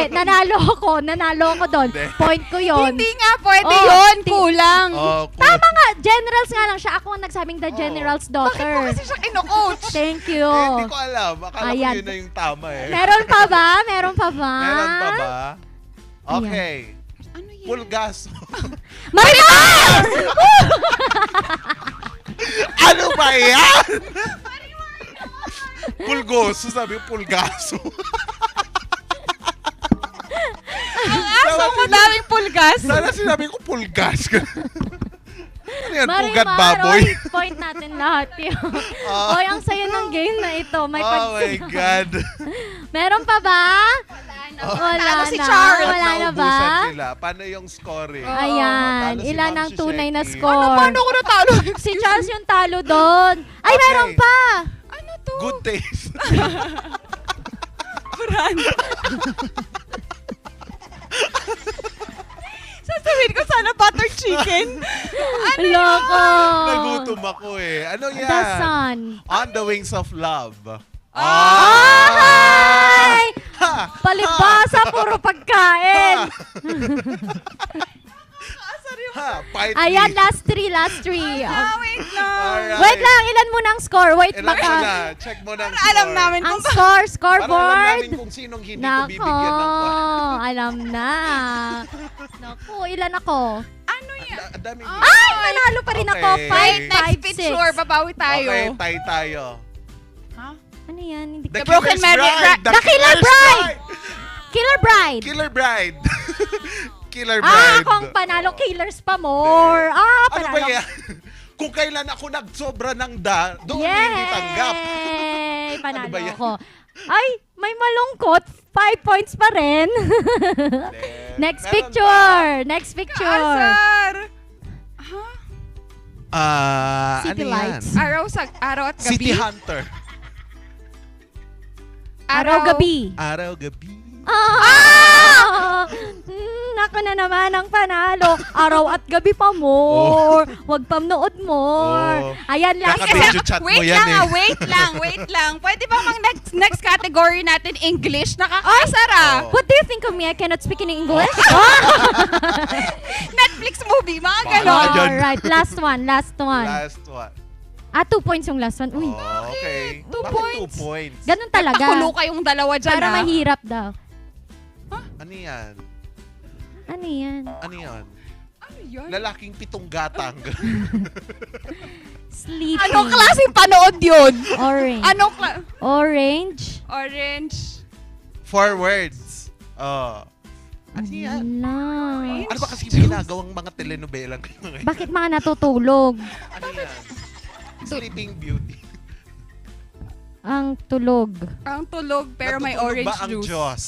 Nanalo ako doon. Point ko yun. Hindi nga pwede Oh, yun. Kulang. Oh, Tama nga. Generals nga lang siya. Ako ang nagsabing the General's daughter. Bakit mo kasi siya kino-coach? Thank you. Hindi ko alam. Akala ko Ayan. yun na yung tama eh. Meron pa ba? Meron pa ba? Meron pa ba? Okay. Ano yan? Pulgas. Marimar! Ano ba yan? Pulgoso, sabi ko pulgaso. Ang aso mo daming pulgas. Sana sinabi ko pulgas. Ano yan, Marimar, pugat baboy? oy, point natin lahat yun. Oy, ang saya ng game na ito. May Oh my God. Meron pa ba? Wala Talo na. si Charles. Wala na ba? Naubusan sila. Paano yung scoring? Ayan. Talo si Ilan Ma'am ang tunay na Shisheki. score? Paano ko natalo? Si Charles yung talo doon. Ay, Okay. meron pa. Ano to? Good taste. Sasabihin ko sana butter chicken. Ano Loko. Nagutom ako eh. Ano yan? The Sun. On the Wings of Love. Ay! Palibasa, puro pagkain. Ha, fight Ayan, me. last three. Wait lang. Alright. Wait lang, ilan mo ng score? Wait, Ilan mo baka. na? Check mo na ang Para alam score. namin Ang kung score, Para alam scoreboard. namin kung sinong hindi ko Nako, bibigyan ng point. alam na. Naku, ilan ako? ano yan? Ang daming Ay, nanalo pa rin ako. Okay. 5, Next 5, 6. picture, babawi tayo. Okay, tie tayo. Ano yan? Hindi The Broken Killer's Marriage- Bride! The Killer Killer's Bride! Killer Bride. Killer Bride! Killer Ah, Bride! ako ang panalo. Killers pa more. Ah, Ano panalo. ba yan? Kung kailan ako nagsobra ng doon hindi tanggap. Yay! Panalo Ano ba yan? ako. Ay, may malungkot. 5 points pa rin. Next Meron picture. Next picture. Asar! City ano lights. yan? Araw at gabi. City Hunter. Araw gabi. Araw gabi. Nako na naman ang panalo. Araw at gabi pa more. Wag pam nood more. Oh. Ayan last. Kaka-video chat mo Wait yan lang, eh. wait lang. Pwede ba next category natin English? Nakakasara. What do you think of me? I cannot speak in English? Netflix movie, mga Bahala ganon. ka dyan. Alright, last one. Last one. 2 points yung last one. Uy, Okay. 2 Bakit points? 2 points? ganun talaga. Pakulo kayong dalawa dyan, Para ha? mahirap daw. Ano yan? Ano yan? Ano yan? Ano yun? Lalaking pitong gatang. Sleepy. Anong klaseng panood yun? Orange. Anong Orange. Orange. 4 words. Oh. Asiya. Ala. Ano ba kasi ginagawang mga telenovela ngayon? Bakit mga natutulog? Ano yan? Sleeping Beauty. Ang tulog. Ang tulog pero may Natutulog orange ba ang juice. Diyos?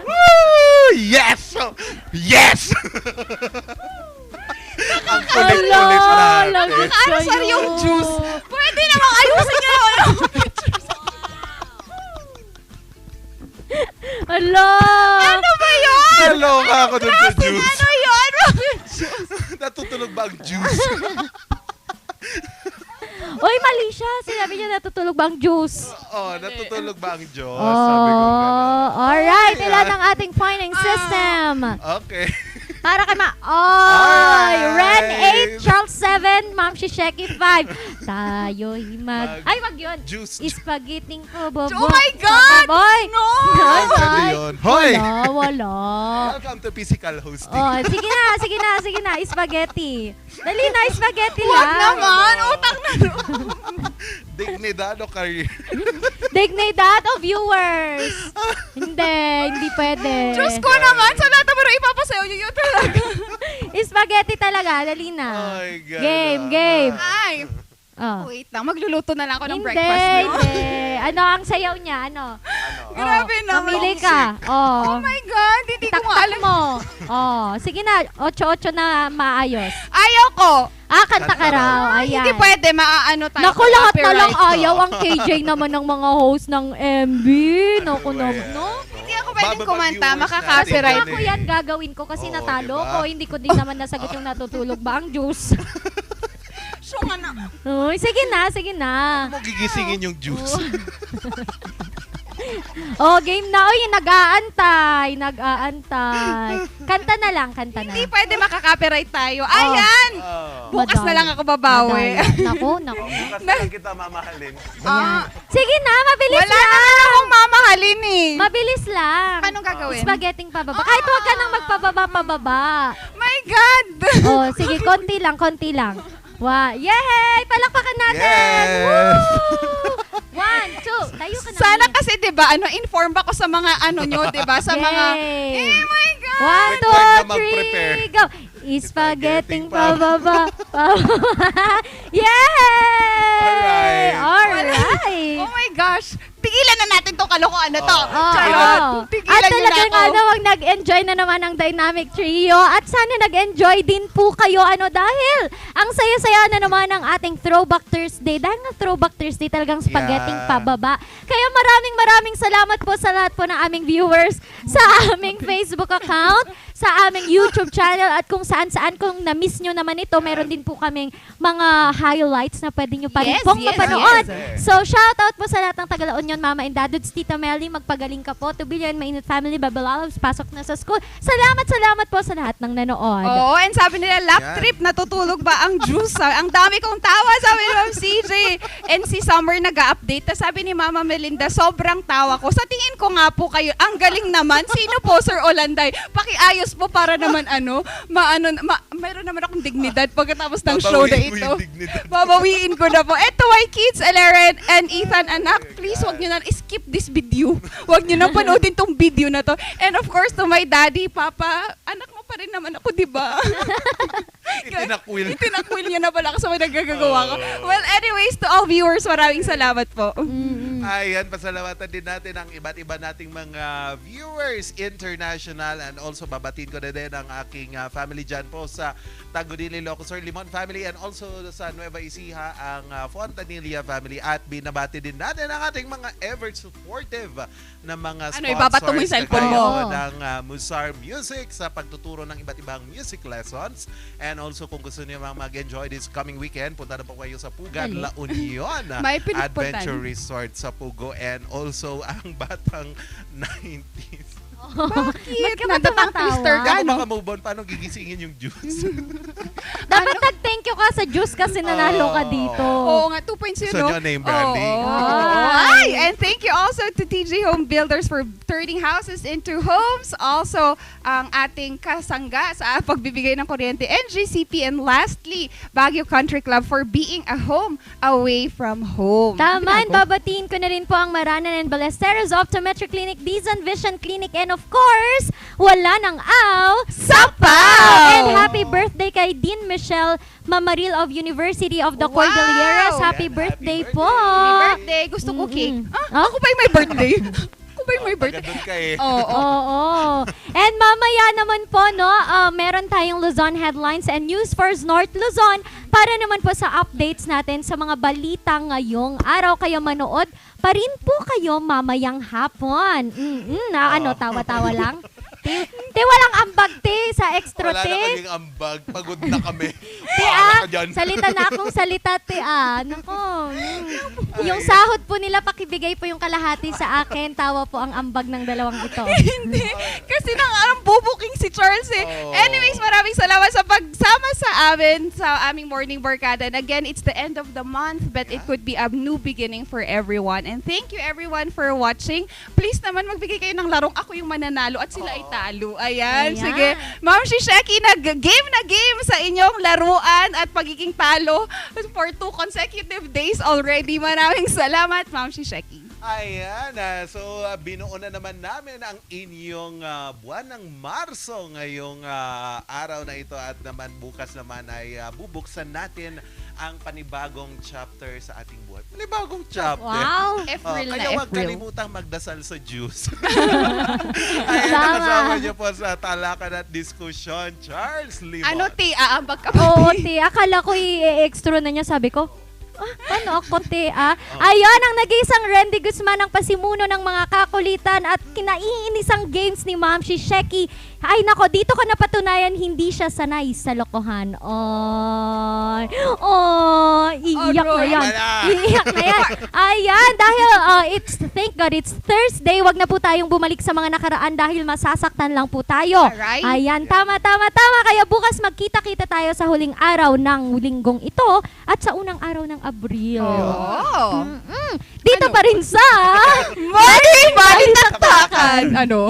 Woo! Yes! Yes! Ang kulit-kulit natin. Nakakaasar yung juice. Pwede namang ayusin nyo naman. Ala! Ano ba yun? Naloka ako dun sa juice. Ano yun? Natutulog ba ang juice? Uy, mali siya. Sinabi niya natutulog ba ang juice? Natutulog ba ang Diyos? Sabi ko gano'n. Alright. Ilan ang ating pointing system? Okay. Para kay Alright. Ren 8, Charles 7, Ma'am Shisheki 5. Tayo'y Ay, wag yun. Juice. Spaghetti ko, bobo. Oh my God! Boy! No! Ano yun? Hoy! Wala. Welcome to Physical Hosting. Sige na. Spaghetti. Dali na, spaghetti lang. Wag naman. Utang na Dignidad o career? Dignidad of viewers. Hindi pwede. Diyos ko naman. Sa lahat naman ipapasayo nyo yun talaga. Spaghetti talaga. Dali na. Oh my God. Game. Ay. Wait lang. Magluluto na lang ako ng breakfast. Hindi. Ano ang sayaw niya? Ano? Grabe naman. Mamili ka. Oh my God. Hindi ko nga alam. mo. Sige na. 8-8 na maayos. Ayaw ko. Kanta ka raw. Ayan. Hindi pwede. Maaano tayo. Naku, lahat na lang copyright. ayaw. Ang KJ naman ng mga host ng MB. Naku naman, no? Hindi ako pwedeng kumanta. Kasi Makaka-copyright. ako yan gagawin ko kasi natalo diba? ko. Hindi ko din naman nasagot yung natutulog ba ang juice. So nga na. Uy, sige na. Mo gigisingin yung juice. Game na. Uy, nag-aantay. Kanta na lang. Hindi pwede makaka-copyright tayo. Ayan! Bukas na lang ako babawi. Naku. Bukas na lang kita mamahalin. Sige na, mabilis Wala lang. naman akong mamahalin eh. Mabilis lang. Anong gagawin? Spaghetting pababa. Kahit huwag ka nang magpababa. My God! Sige, konti lang. Yay! Palakpakan natin! Yes! Woo! 1, 2. Tayo ka na. Sana kasi 'di ba, inform ako sa mga nyo, 'di ba? Sa mga Yay! my God. 1, 2, 3, Wait, go! Spaghetting pababa. Yay! Alright! Oh my gosh. Tigilan na natin tong kalokohan na to. At Tigilan nyo na talagang ako. nag-enjoy na naman ang Dynamic Trio at sana nag-enjoy din po kayo dahil ang saya-saya na naman ang ating Throwback Thursday. Dahil nga Throwback Thursday talagang spaghetting pababa. Kaya maraming salamat po sa lahat po ng aming viewers sa aming Facebook account, sa aming YouTube channel at kung saan-saan. Kung na-miss nyo naman ito, meron din po kaming mga highlights na pwede nyo pa rin pong mapanood. So, shoutout po sa lahat ng taga-La Union, Mama and Daduds, Tita Melly, magpagaling ka po. Tubilyan, Mainit Family, Babalalabs, pasok na sa school. Salamat po sa lahat ng nanood. Oo, and sabi nila, lap trip, natutulog ba ang juice? Ang dami kong tawa, sabi ni Ma'am CJ. And si Summer nag-update. Sabi ni Mama Melinda, sobrang tawa ko. Sa tingin ko nga po kayo, ang galing naman. Sino po, Sir Olanday? Pakiayos po para naman mayroon naman akong dignidad pagkatapos ng show na ito. Babawiin ko na po. Eto, my kids, Eleren and Ethan, anak, please wag nyo na skip this video. Wag nyo na panoodin tong video na to. And of course, to my daddy, papa, anak mo pa rin naman ako, di ba? Itinakwil niya na pala kasi may nagagagawa ko. Well, anyways, to all viewers, maraming salamat po. Ayan, pasalamatan din natin ang iba't iba nating mga viewers international and also babatiin ko na din ang aking family dyan po sa Tagudili, Ilocos, Limon family and also sa Nueva Ecija ang Fontanilla family at binabati din natin ang ating mga ever supportive na mga sponsors ibabato mo yung cellphone mo? ng Musar Music sa pagtuturo ng iba't ibang music lessons and also kung gusto niyo mag-enjoy this coming weekend, punta na po kayo sa Pugan, La Union Adventure Resort sa Pugo and also ang Batang 90s Ba't ka ba Natatang twister tumatawa? ka, Kaya no? maka-move on, paano gigisingin yung juice? Dapat nag-thank you ka sa juice kasi nanalo ka dito. Oo nga, 2.0. Gusto nyo name branding? Ay, and thank you also to TJ Home Builders for turning houses into homes. Also, ang ating kasangga sa pagbibigay ng kuryente, NGCP. And lastly, Baguio Country Club for being a home away from home. Tama, babatiin ko na rin po ang Maranan and Ballesteros Optometric Clinic, Dizon Vision Clinic, and of course, wala nang aw, Sapaw! And happy birthday kay Dean Michelle Mamaril of University of the Cordilleras. Happy birthday po! Happy birthday! Gusto ko cake. Ako ba yung may birthday? Ako ba yung may birthday? Taga doon ka eh. Oo. And mamaya naman po, no, meron tayong Luzon headlines and News First North Luzon para naman po sa updates natin sa mga balita ngayong araw. Kaya manood pa rin po kayo mamayang hapon. Tawa-tawa lang. Te, walang ambag, te, sa extra, Wala te. na kaming ambag. Pagod na kami. Te, Wala ka dyan. salita na akong salita, te, Nako. Yung sahod po nila, pakibigay po yung kalahati sa akin. Tawa po ang ambag ng dalawang ito. Hindi. Kasi nang bubuking si Charles eh. Anyways, maraming salamat sa pagsama sa amin sa aming morning barkada. And again, it's the end of the month, but it could be a new beginning for everyone. And thank you everyone for watching. Please naman magbigay kayo ng larong ako yung mananalo at sila ay talo. Ayan. Sige. Ma'am Shisheki, nag-game sa inyong laruan at pagiging talo for 2 consecutive days already. Maraming salamat, Ma'am Shisheki. Ayan, so binuo na naman namin ang inyong buwan ng Marso ngayong araw na ito at naman bukas naman ay bubuksan natin ang panibagong chapter sa ating buhay. Panibagong chapter. Wow! April kaya na huwag April. kalimutang magdasal sa Diyos. Ayan, nakasama niyo po sa talakan at diskusyon, Charles Limon. Ano, te? Aambag ka ba? Oo, te. Akala ko i-extra na niya. Sabi ko, paano ako, te, Ayan, ang nag-iisang Randy Guzman ang pasimuno ng mga kakulitan at kinaiinisang games ni Ma'am Shisheki. Ay, nako, dito ko napatunayan hindi siya sanay sa lokohan. Iiyak na yan. Iiyak na yan. Ayan, dahil thank God, it's Thursday. Wag na po tayong bumalik sa mga nakaraan dahil masasaktan lang po tayo. Alright. Ayan, tama. Kaya bukas magkita-kita tayo sa huling araw ng linggong ito at sa unang araw ng Abril. Dito pa rin sa Morning Balitaktakan! Ano?